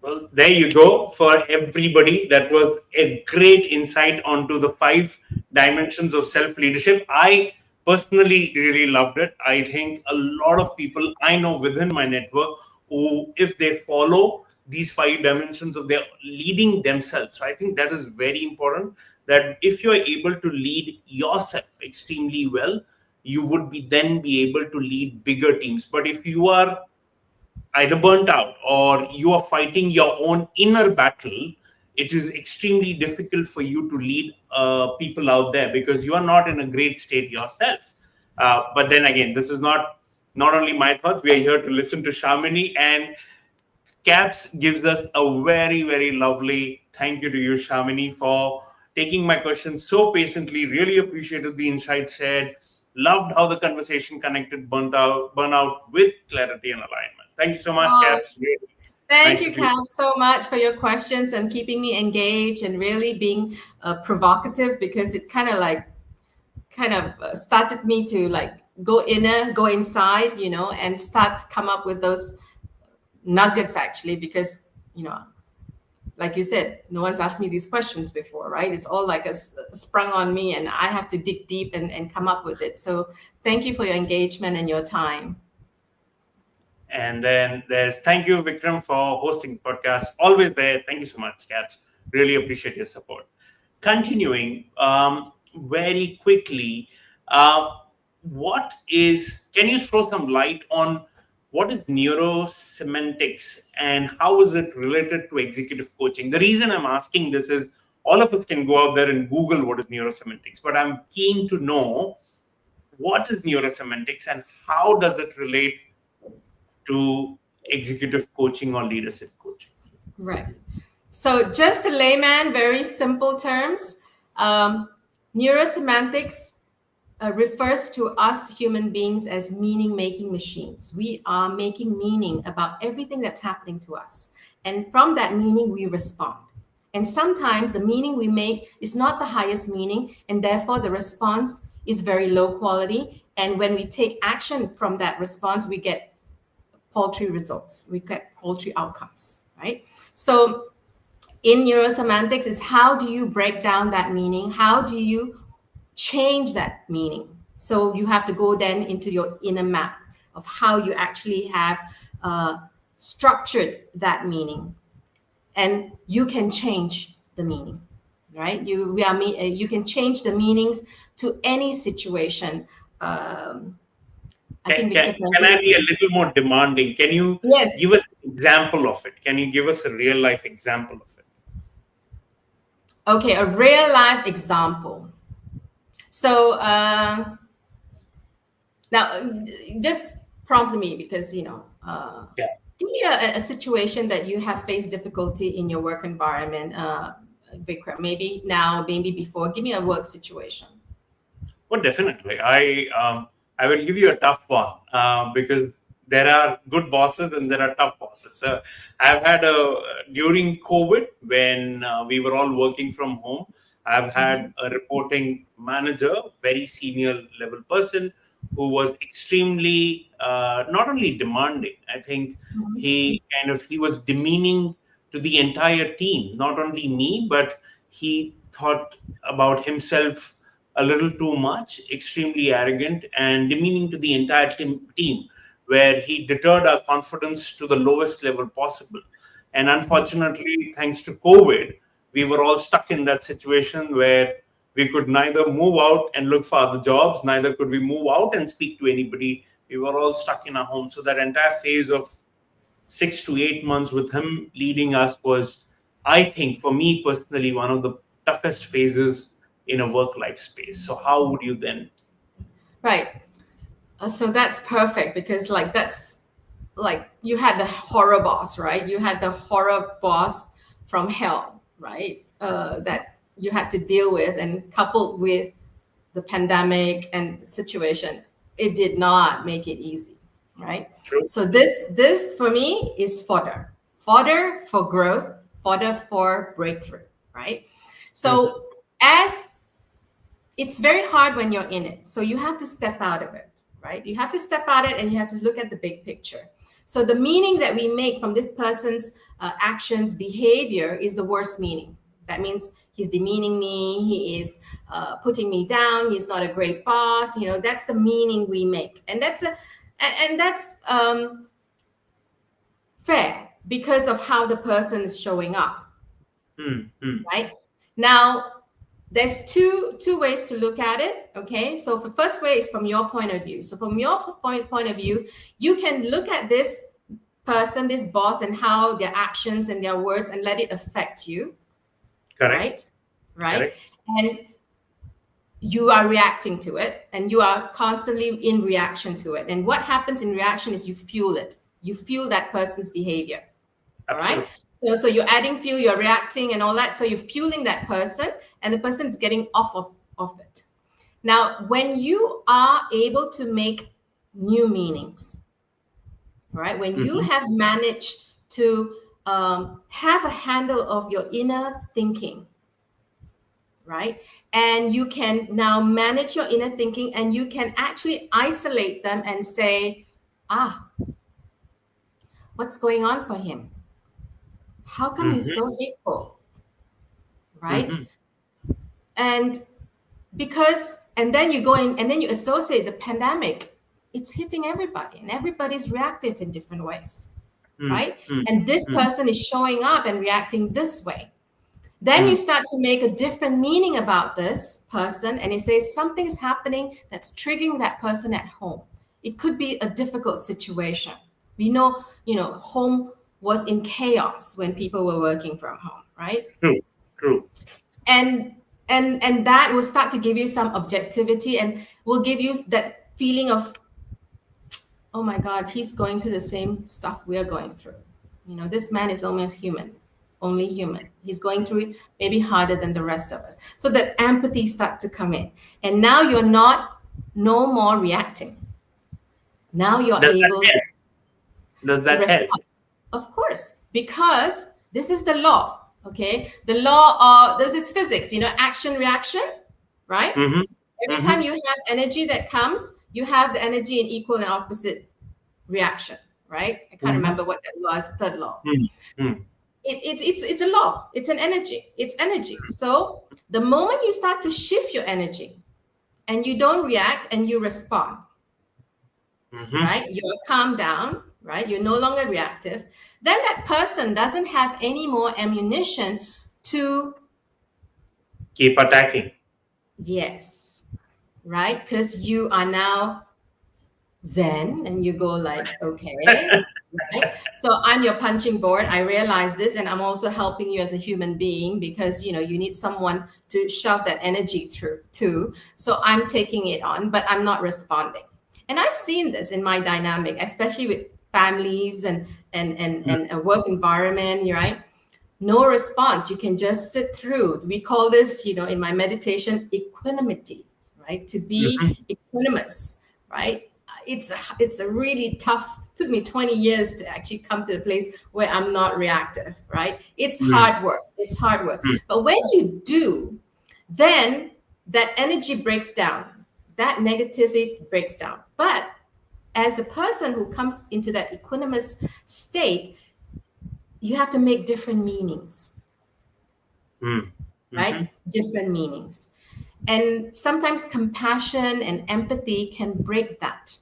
Well, there you go. For everybody, that was a great insight onto the 5 dimensions of self-leadership. I personally really loved it. I think a lot of people I know within my network who, if they follow these 5 dimensions of their leading themselves, so I think that is very important, that if you're able to lead yourself extremely well, you would be able to lead bigger teams. But if you are either burnt out or you are fighting your own inner battle, it is extremely difficult for you to lead people out there, because you are not in a great state yourself. But then again, this is not only my thoughts. We are here to listen to Shamini, and Caps gives us a very, very lovely thank you to you, Shamini, for taking my questions so patiently. Really appreciated the insights shared. Loved how the conversation connected burnout with clarity and alignment. Thank you so much, Caps. Really Thank nice you, to see you. Cam, so much for your questions and keeping me engaged and really being provocative, because it kind of started me to like go inside, and start to come up with those nuggets, actually, because, like you said, no one's asked me these questions before, right? It's all like sprung on me, and I have to dig deep and come up with it. So thank you for your engagement and your time. And then there's thank you, Vikram, for hosting the podcast. Always there. Thank you so much, Caps. Really appreciate your support. Continuing very quickly, can you throw some light on what is neurosemantics and how is it related to executive coaching? The reason I'm asking this is all of us can go out there and Google what is neurosemantics, but I'm keen to know what is neurosemantics and how does it relate to executive coaching or leadership coaching? Right. So just a layman, very simple terms, neurosemantics refers to us human beings as meaning-making machines. We are making meaning about everything that's happening to us. And from that meaning, we respond. And sometimes the meaning we make is not the highest meaning, and therefore the response is very low quality. And when we take action from that response, we get paltry results. We get paltry outcomes, right? So in neurosemantics is how do you break down that meaning? How do you change that meaning? So you have to go then into your inner map of how you actually have structured that meaning, and you can change the meaning, right? You can change the meanings to any situation. I think Victor Can I Frankl be is, a little more demanding? Can you yes. give us an example of it? Can you give us a real life example of it? Okay, a real life example. So now just prompt me, because Yeah. give me a situation that you have faced difficulty in your work environment, Vikram. Maybe now, maybe before. Give me a work situation. Well, definitely. I will give you a tough one because there are good bosses and there are tough bosses. So I've had during COVID when we were all working from home. I've Mm-hmm. had a reporting manager, very senior level person, who was extremely not only demanding. I think Mm-hmm. he was demeaning to the entire team, not only me, but he thought about himself a little too much, extremely arrogant, and demeaning to the entire team, where he deterred our confidence to the lowest level possible. And unfortunately, thanks to COVID, we were all stuck in that situation where we could neither move out and look for other jobs, neither could we move out and speak to anybody. We were all stuck in our homes. So that entire phase of 6 to 8 months with him leading us was, I think, for me personally, one of the toughest phases in a work life space. So, how would you then? Right. So that's perfect, because that's like you had the horror boss, right? You had the horror boss from hell, right? That you had to deal with, and coupled with the pandemic and situation, it did not make it easy, right? True. So this for me is fodder for growth, fodder for breakthrough, right? Mhm. So as it's very hard when you're in it, so you have to step out of it, right? You have to step out of it, and you have to look at the big picture. So the meaning that we make from this person's actions, behavior, is the worst meaning. That means he's demeaning me, he is putting me down, he's not a great boss. That's the meaning we make, and that's fair because of how the person is showing up, Mm-hmm. right? Now, there's two ways to look at it. Okay, so the first way is from your point of view. So from your point of view, you can look at this person, this boss, and how their actions and their words, and let it affect you. Correct. Right. Correct. And you are reacting to it, and you are constantly in reaction to it. And what happens in reaction is you fuel it. You fuel that person's behavior. All right. Absolutely. So you're adding fuel, you're reacting and all that. So you're fueling that person, and the person's getting off of it. Now, when you are able to make new meanings, right? When you Mm-hmm. have managed to have a handle of your inner thinking, right? And you can now manage your inner thinking, and you can actually isolate them and say, what's going on for him? How come he's Mm-hmm. so hateful, right? Mm-hmm. And and then you go in, and then you associate the pandemic, it's hitting everybody, and everybody's reactive in different ways, right? And this Mm-hmm. person is showing up and reacting this way. Then you start to make a different meaning about this person, and it says something is happening that's triggering that person at home. It could be a difficult situation. We know, home was in chaos when people were working from home, right? True. True. and and that will start to give you some objectivity, and will give you that feeling of, oh my god, he's going through the same stuff we're going through. This man is almost human, only human. He's going through it maybe harder than the rest of us. So that empathy start to come in, and now you're not no more reacting. Now you're Does that able help? Does to that help? respond. Of course, because this is the law. Okay, the law does its physics. Action reaction, right? Mm-hmm. Every Mm-hmm. time you have energy that comes, you have the energy in equal and opposite reaction, right? I can't Mm-hmm. remember what that was. Third law. Mm-hmm. It's a law. It's an energy. It's energy. So the moment you start to shift your energy and you don't react and you respond, right? You're calm down, right? You're no longer reactive. Then that person doesn't have any more ammunition to, keep attacking. yes, right? Because you are now zen and you go like, okay, right? So I'm your punching board. I realize this, and I'm also helping you as a human being because you need someone to shove that energy through too. So I'm taking it on, but I'm not responding. And I've seen this in my dynamic, especially with families and a work environment, right? No response. You can just sit through. We call this, in my meditation, equanimity, right? To be equanimous, right? It's a really tough. Took me 20 years to actually come to a place where I'm not reactive, right? It's hard work. It's hard work. But when you do, then that energy breaks down. That negativity breaks down. But as a person who comes into that equanimous state, you have to make different meanings, right? Different meanings. And sometimes compassion and empathy can break that,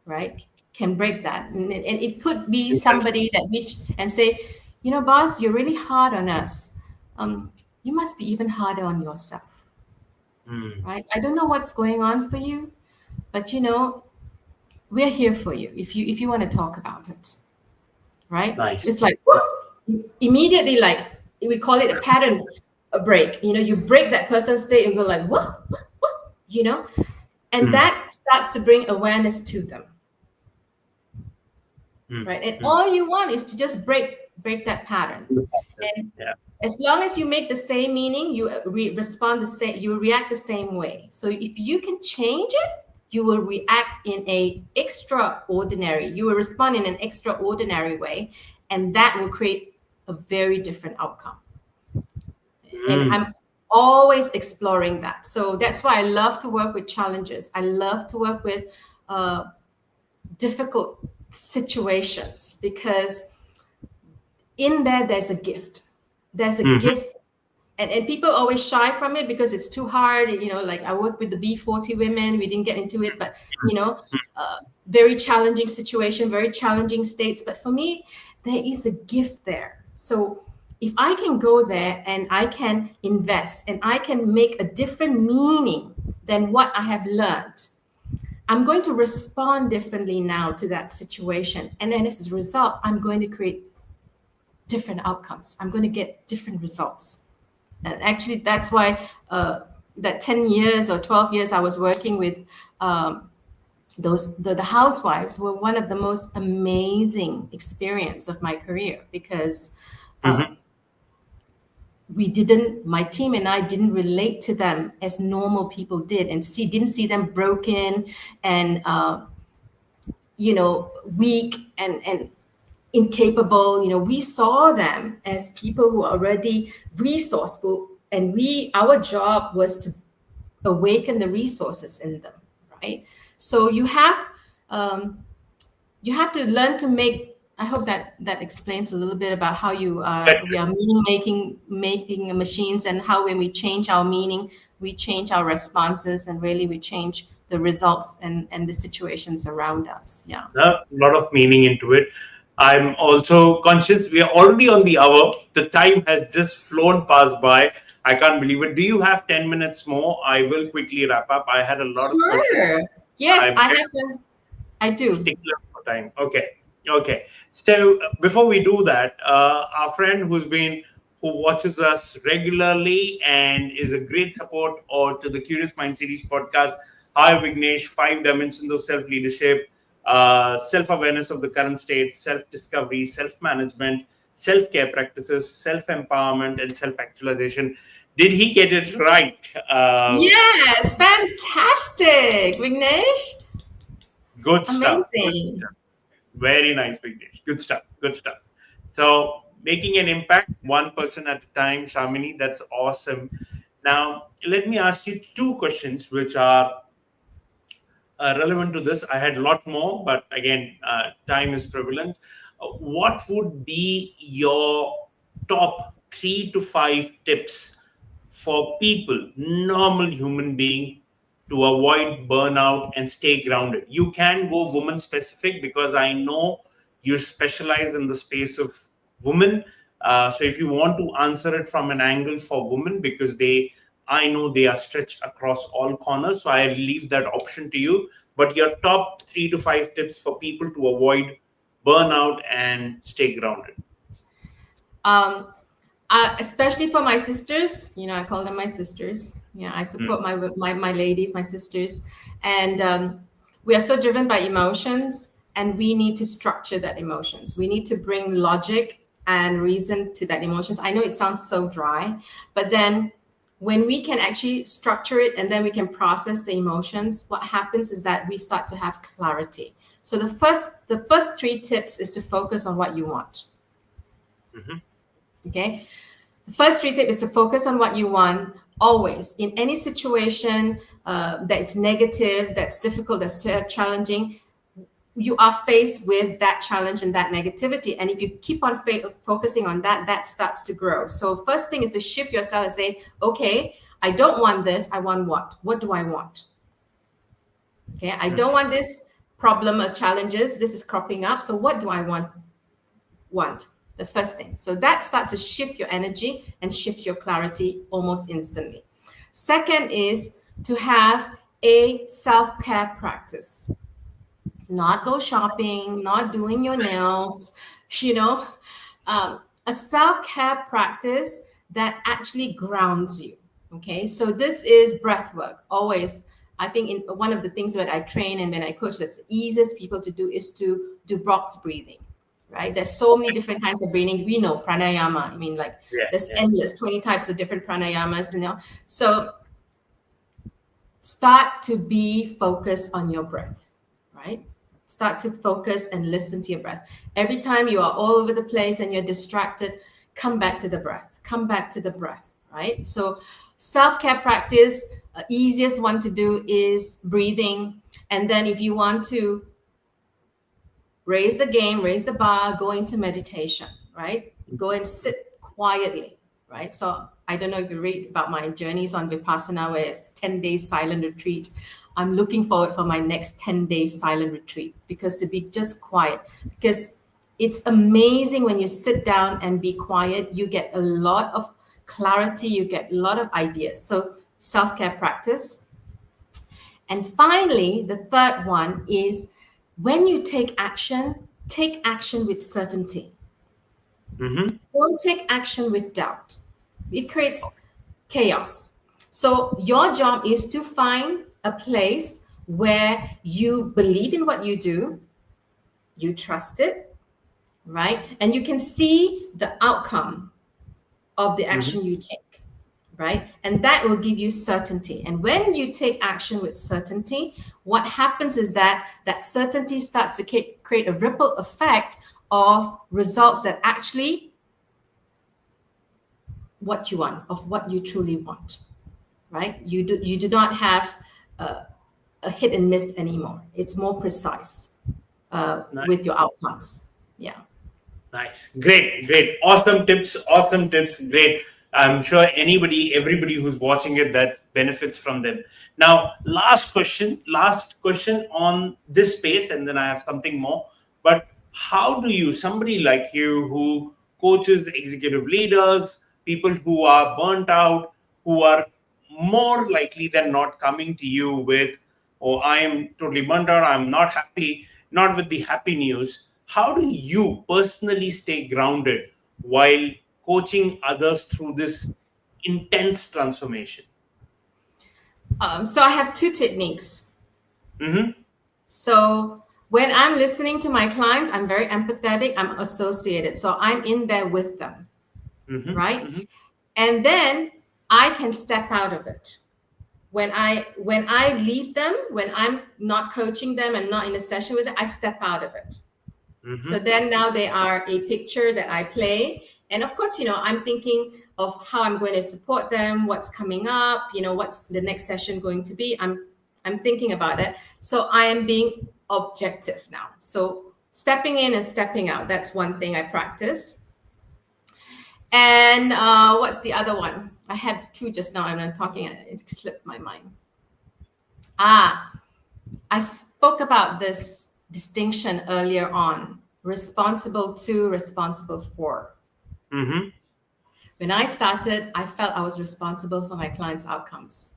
right? Can break that. And it could be somebody that reach and say, boss, you're really hard on us. You must be even harder on yourself, right? I don't know what's going on for you, but we're here for you if you want to talk about it, right? Nice. It's like immediately, like we call it a pattern break. You break that person's state and go like, what, and that starts to bring awareness to them, right? And all you want is to just break that pattern. And as long as you make the same meaning, you respond the same, you react the same way. So if you can change it, you will react in a extraordinary, you will respond in an extraordinary way, and that will create a very different outcome. And I'm always exploring that. So that's why I love to work with challenges. I love to work with difficult situations, because in there's a gift. There's a gift. And people always shy from it because it's too hard. Like I worked with the B40 women. We didn't get into it, but, very challenging situation, very challenging states. But for me, there is a gift there. So if I can go there and I can invest and I can make a different meaning than what I have learned, I'm going to respond differently now to that situation. And then as a result, I'm going to create different outcomes. I'm going to get different results. And actually, that's why that 10 years or 12 years I was working with the housewives were one of the most amazing experience of my career, because my team and I didn't relate to them as normal people did, and didn't see them broken and weak and incapable. We saw them as people who are already resourceful, and our job was to awaken the resources in them, right? So you have to learn to make. I hope that explains a little bit about how we are meaning making machines, and how when we change our meaning, we change our responses, and really we change the results and the situations around us. Yeah, A lot of meaning into it. I'm also conscious we are already on the hour. The time has just flown past by. I can't believe it. Do you have 10 minutes more? I will quickly wrap up. I had a lot of questions. Yes, I do. Stickler for time. Okay. So before we do that, our friend who watches us regularly and is a great support to the Curious Mind Series podcast. Hi, Vignesh. 5 dimensions of self-leadership, self-awareness of the current state, self-discovery, self-management, self-care practices, self-empowerment, and self-actualization. Did he get it right? Yes, fantastic, Vignesh. Good stuff. Amazing. Very nice, Vignesh. Good stuff. So making an impact, one person at a time, Shamini, that's awesome. Now, let me ask you 2 questions which are relevant to this. I had a lot more, but again, time is prevalent. what would be your top 3 to 5 tips for people, normal human being, to avoid burnout and stay grounded? You can go woman specific because I know you specialize in the space of women. So if you want to answer it from an angle for women, because I know they are stretched across all corners, so I leave that option to you. But your top 3 to 5 tips for people to avoid burnout and stay grounded. Um, Especially for my sisters, I call them my sisters. Yeah, I support my ladies, my sisters, and we are so driven by emotions, and we need to structure that emotions. We need to bring logic and reason to that emotions. I know it sounds so dry, but then when we can actually structure it and then we can process the emotions, what happens is that we start to have clarity. So the first 3 tips is to focus on what you want. Mm-hmm. Okay. The first 3 tip is to focus on what you want always in any situation that's negative, that's difficult, that's challenging. You are faced with that challenge and that negativity. And if you keep on focusing on that, that starts to grow. So first thing is to shift yourself and say, okay, I don't want this. I want what? What do I want? Okay. I don't want this problem or challenges. This is cropping up. So what do I want? The first thing. So that starts to shift your energy and shift your clarity almost instantly. Second is to have a self-care practice. Not go shopping, not doing your nails, a self-care practice that actually grounds you. Okay, so this is breath work. Always, I think in one of the things that I train and when I coach, that's the easiest people to do is to do box breathing. Right? There's so many different kinds of breathing. We know pranayama. I mean, there's endless 20 types of different pranayamas, So start to be focused on your breath, right? Start to focus and listen to your breath. Every time you are all over the place and you're distracted, come back to the breath. Come back to the breath, right? So self-care practice, easiest one to do is breathing. And then if you want to raise the game, raise the bar, go into meditation, right? Go and sit quietly, right? So I don't know if you read about my journeys on Vipassana, where it's 10 days silent retreat. I'm looking forward for my next 10 days silent retreat because to be just quiet, because it's amazing when you sit down and be quiet, you get a lot of clarity, you get a lot of ideas. So self-care practice. And finally, the third one is when you take action with certainty. Mm-hmm. Don't take action with doubt. It creates chaos. So your job is to find a place where you believe in what you do, you trust it, right? And you can see the outcome of the action you take. Right? And that will give you certainty. And when you take action with certainty, what happens is that certainty starts to create a ripple effect of results that actually what you want, of what you truly want, right? You do not have a hit and miss anymore. It's more precise Nice. with your outcomes. Yeah. Nice. Great. Awesome tips. Great. I'm sure everybody who's watching it, that benefits from them. Now, last question on this space, and then I have something more. But how do you, somebody like you who coaches executive leaders, people who are burnt out, who are more likely than not coming to you with, oh, I am totally burnt out, I'm not happy, not with the happy news. How do you personally stay grounded while coaching others through this intense transformation? So I have 2 techniques. Mm-hmm. So when I'm listening to my clients, I'm very empathetic, I'm associated. So I'm in there with them, right? Mm-hmm. And then I can step out of it. When I leave them, when I'm not coaching them and not in a session with them, I step out of it. Mm-hmm. So then now they are a picture that I play. And of course, I'm thinking of how I'm going to support them, what's coming up, what's the next session going to be. I'm thinking about it. So I am being objective now. So Stepping in and stepping out. That's one thing I practice. And what's the other one? I had two just now, and I'm talking, and it slipped my mind. I spoke about this distinction earlier on: responsible to, responsible for. Mm-hmm. When I started, I felt I was responsible for my clients' outcomes.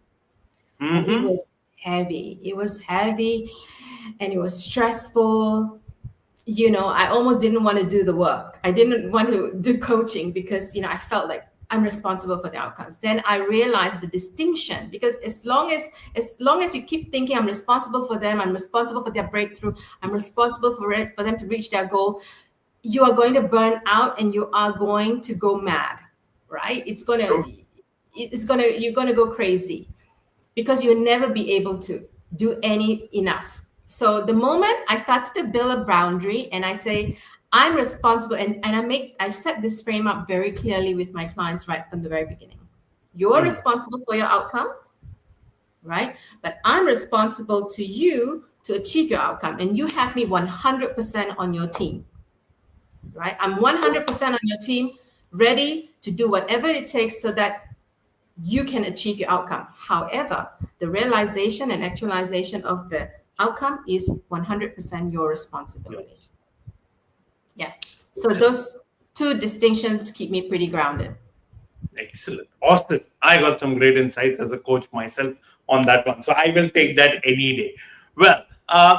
And it Mm-hmm. was heavy. It was heavy and it was stressful. I almost didn't want to do the work. I didn't want to do coaching because, I felt like I'm responsible for the outcomes. Then I realized the distinction, because as long as you keep thinking I'm responsible for them, I'm responsible for their breakthrough, I'm responsible for them to reach their goal, you are going to burn out and you are going to go mad, right? You're going to go crazy because you'll never be able to do enough. So the moment I started to build a boundary and I say, I'm responsible, and I set this frame up very clearly with my clients right from the very beginning. You're responsible for your outcome, right? But I'm responsible to you to achieve your outcome. And you have me 100% on your team, right? I'm 100% on your team, ready to do whatever it takes so that you can achieve your outcome. However, the realization and actualization of the outcome is 100% your responsibility. Yeah. So those two distinctions keep me pretty grounded. Excellent. Awesome. I got some great insights as a coach myself on that one. So I will take that any day. Well,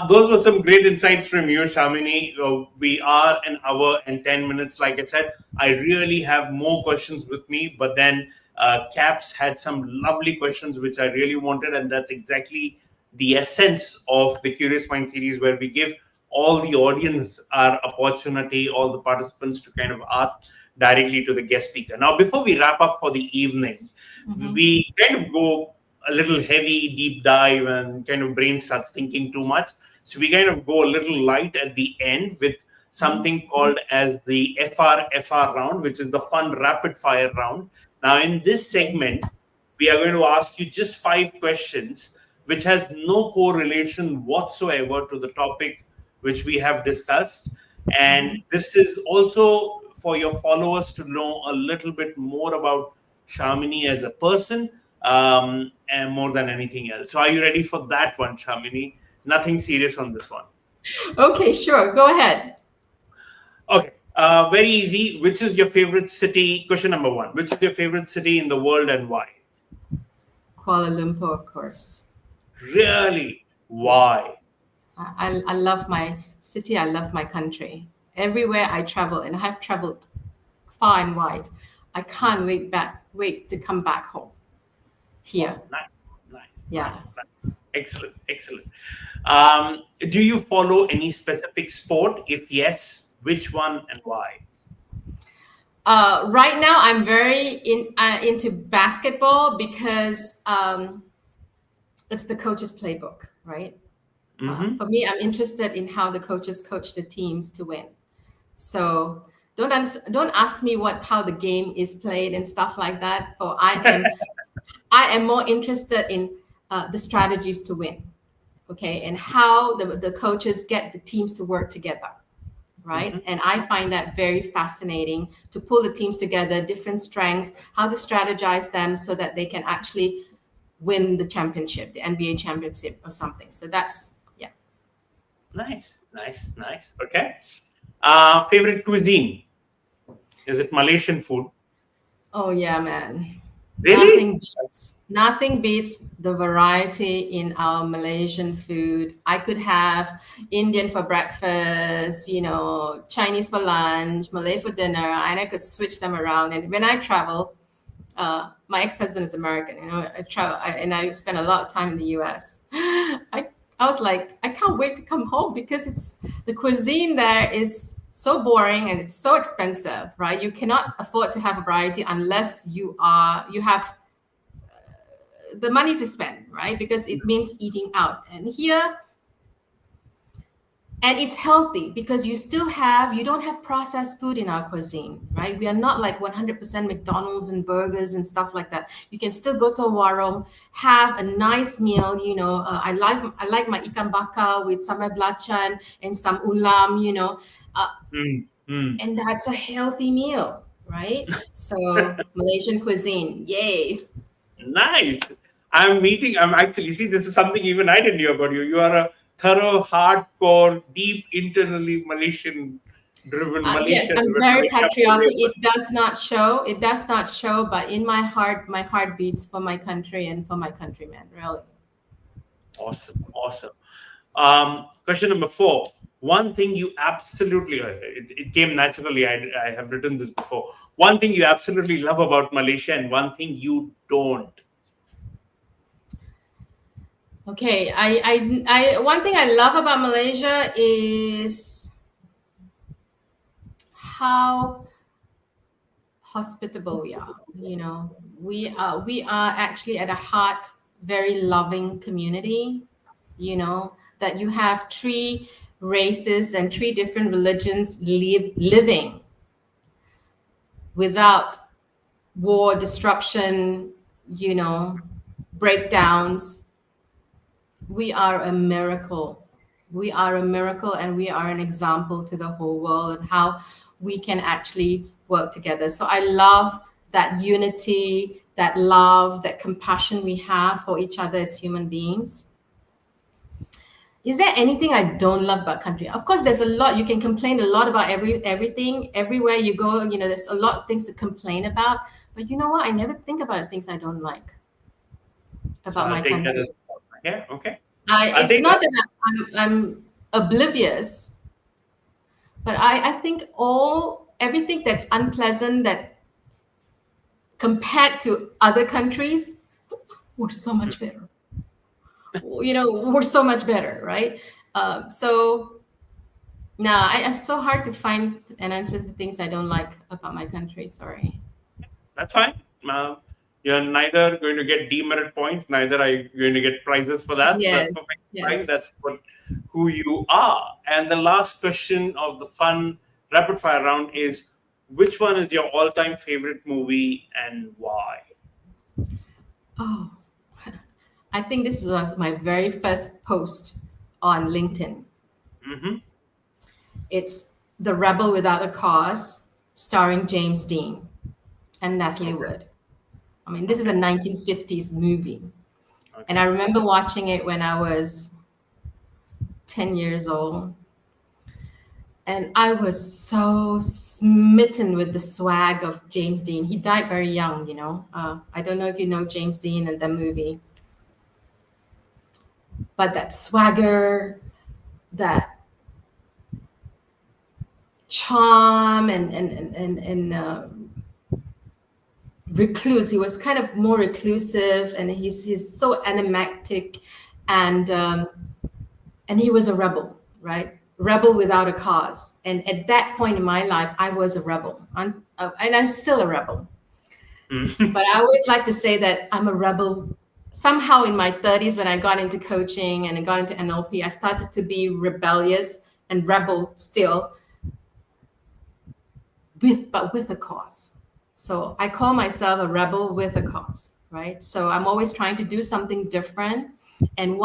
those were some great insights from you, Shamini. We are an hour and 10 minutes. Like I said, I really have more questions with me, but then Caps had some lovely questions which I really wanted. And that's exactly the essence of the Curious Mind series, where we give all the audience our opportunity, all the participants, to kind of ask directly to the guest speaker. Now, before we wrap up for the evening, we kind of go a little heavy, deep dive, and kind of brain starts thinking too much. So we kind of go a little light at the end with something called as the FR round, which is the fun rapid fire round. Now, in this segment, we are going to ask you just 5 questions, which has no correlation whatsoever to the topic which we have discussed. And this is also for your followers to know a little bit more about Shamini as a person, and more than anything else. So, are you ready for that one, Shamini? Nothing serious on this one. Okay, sure. Go ahead. Okay. Very easy. Which is your favorite city? Question number 1. Which is your favorite city in the world and why? Kuala Lumpur, of course. Really? Yeah. Why? I love my city. I love my country. Everywhere I travel, and I have traveled far and wide, I can't wait to come back home here. Oh, nice. Yeah. Nice. Excellent. Do you follow any specific sport? If yes, which one and why? Right now, I'm very into basketball because it's the coach's playbook, right? For me, I'm interested in how the coaches coach the teams to win. So don't ask me how the game is played and stuff like that. For I am more interested in the strategies to win, okay, and how the coaches get the teams to work together, right? And I find that very fascinating, to pull the teams together, different strengths, how to strategize them so that they can actually win the championship, the NBA championship or something. So that's, yeah. Nice. Okay. Favorite cuisine? Is it Malaysian food? Oh yeah, man. Really? Nothing beats the variety in our Malaysian food. I could have Indian for breakfast, Chinese for lunch, Malay for dinner, and I could switch them around. And when I travel, my ex-husband is American, I travel and I spend a lot of time in the US. I was like, I can't wait to come home because the cuisine there is so boring and it's so expensive, right? You cannot afford to have a variety unless you have the money to spend, right? Because it means eating out. And here, And it's healthy because you don't have processed food in our cuisine, right? We are not like 100% McDonald's and burgers and stuff like that. You can still go to a warung, have a nice meal. I like my ikan bakar with sambal belacan and some ulam, uh, Mm, mm. and that's a healthy meal, right? So Malaysian cuisine, yay. Nice. I'm actually, see, this is something even I didn't know about you. You are a thorough, hardcore, deep, internally Yes, Malaysia I'm driven when very it comes to patriotic. real It does not show. It does not show, but in my heart beats for my country and for my countrymen. Really. Awesome. Awesome. Question number 4. One thing you absolutely, it came naturally. I have written this before. One thing you absolutely love about Malaysia and one thing you don't. Okay. One thing I love about Malaysia is how hospitable we are. We are actually at a heart very loving community. That you have three races and three different religions living without war, disruption, you know, breakdowns. We are a miracle. We are a miracle, and we are an example to the whole world and how we can actually work together. So I love that unity, that love, that compassion we have for each other as human beings. Is there anything I don't love about country? Of course, there's a lot. You can complain a lot about everything. Everywhere you go, there's a lot of things to complain about. But you know what? I never think about the things I don't like So about I'll my take that country. as, okay. Okay. I'll It's take not that. that I'm oblivious, but I think everything that's unpleasant that compared to other countries, we're so much better. We're so much better, right? So no, I'm so hard to find an answer for things I don't like about my country. Sorry. That's fine. You're neither going to get demerit points, neither are you going to get prizes for that. So that's Yes, perfectly fine. yes. That's who you are. And the last question of the fun rapid fire round is, which one is your all-time favorite movie and why? Oh, I think this was my very first post on LinkedIn. Hmm. It's The Rebel Without a Cause, starring James Dean and Natalie Okay. Wood. I mean, this is a Okay. 1950s movie. And I Okay. remember watching it when I was 10 years old. And I was so smitten with the swag of James Dean. He died very young. I don't know if you know James Dean and the movie, but that swagger, that charm, and recluse. He was kind of more reclusive, and he's so enigmatic, and and he was a rebel, right? Rebel without a cause. And at that point in my life, I was a rebel, and I'm still a rebel. Mm. But I always like to say that I'm a rebel. Somehow in my 30s, when I got into coaching and I got into NLP, I started to be rebellious and rebel still, with a cause. So I call myself a rebel with a cause, right? So I'm always trying to do something different, and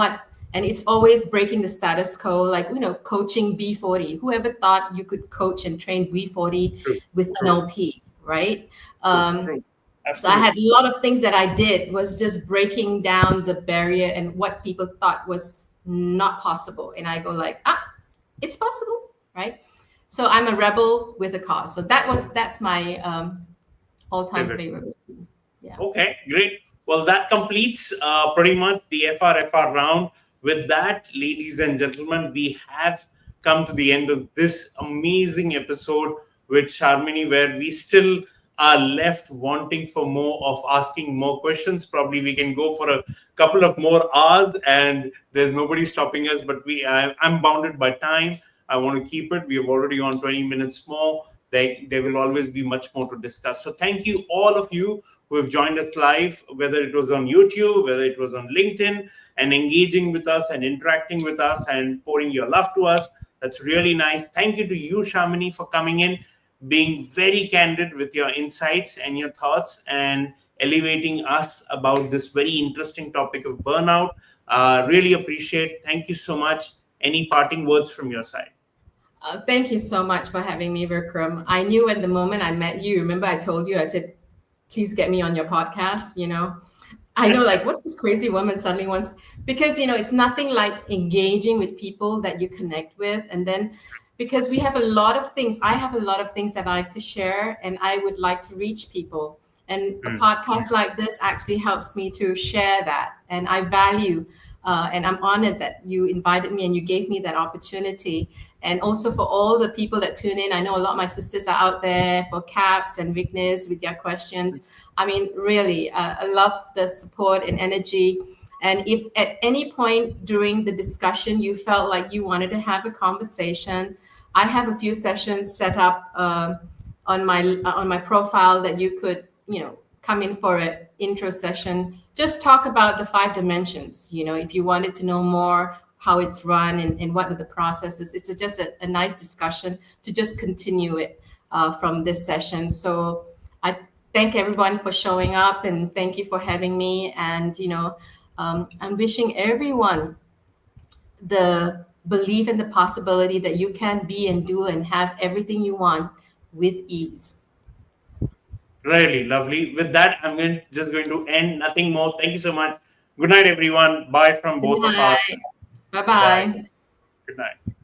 it's always breaking the status quo, like coaching B40. Whoever thought you could coach and train B40 True. with True. NLP, right? True. Um, True. so I had Absolutely. a lot of things that I did was just breaking down the barrier and what people thought was not possible, and I go like, it's possible, right? So I'm a rebel with a cause. So that's my all-time Favorite. favorite movie. Yeah. Okay, great. Well, that completes pretty much the FRFR round. With that, ladies and gentlemen, we have come to the end of this amazing episode with Sharmini, where we still are left wanting for more of asking more questions. Probably we can go for a couple of more hours, and there's nobody stopping us. But I'm bounded by time. I want to keep it. We have already on 20 minutes more. There will always be much more to discuss. So thank you, all of you who have joined us live, whether it was on YouTube, whether it was on LinkedIn, and engaging with us and interacting with us and pouring your love to us. That's really nice. Thank you to you, Shamini, for coming in, being very candid with your insights and your thoughts, and elevating us about this very interesting topic of burnout. Really appreciate. Thank you so much. Any parting words from your side? Thank you so much for having me, Vikram. I knew at the moment I met you, remember I told you, I said, please get me on your podcast, you know. I know, like, what's this crazy woman suddenly wants, because, you know, it's nothing like engaging with people that you connect with. And then, because we have a lot of things, I have a lot of things that I like to share, and I would like to reach people. And a Mm. podcast like this actually helps me to share that. And I value, and I'm honored that you invited me and you gave me that opportunity. And also for all the people that tune in, I know a lot of my sisters are out there for Caps and Vignes with their questions. I mean, really, I love the support and energy. And if at any point during the discussion you felt like you wanted to have a conversation, I have a few sessions set up on my profile that you could, you know, come in for an intro session. Just talk about the 5 dimensions. You know, if you wanted to know more how it's run and what are the processes, it's just a nice discussion to just continue it from this session. So I thank everyone for showing up, and thank you for having me. And, you know, I'm wishing everyone the belief in the possibility that you can be and do and have everything you want with ease. Really lovely. With that, just going to end. Nothing more. Thank you so much. Good night, everyone. Bye from Good both of us. night. Bye Bye. bye. Good night.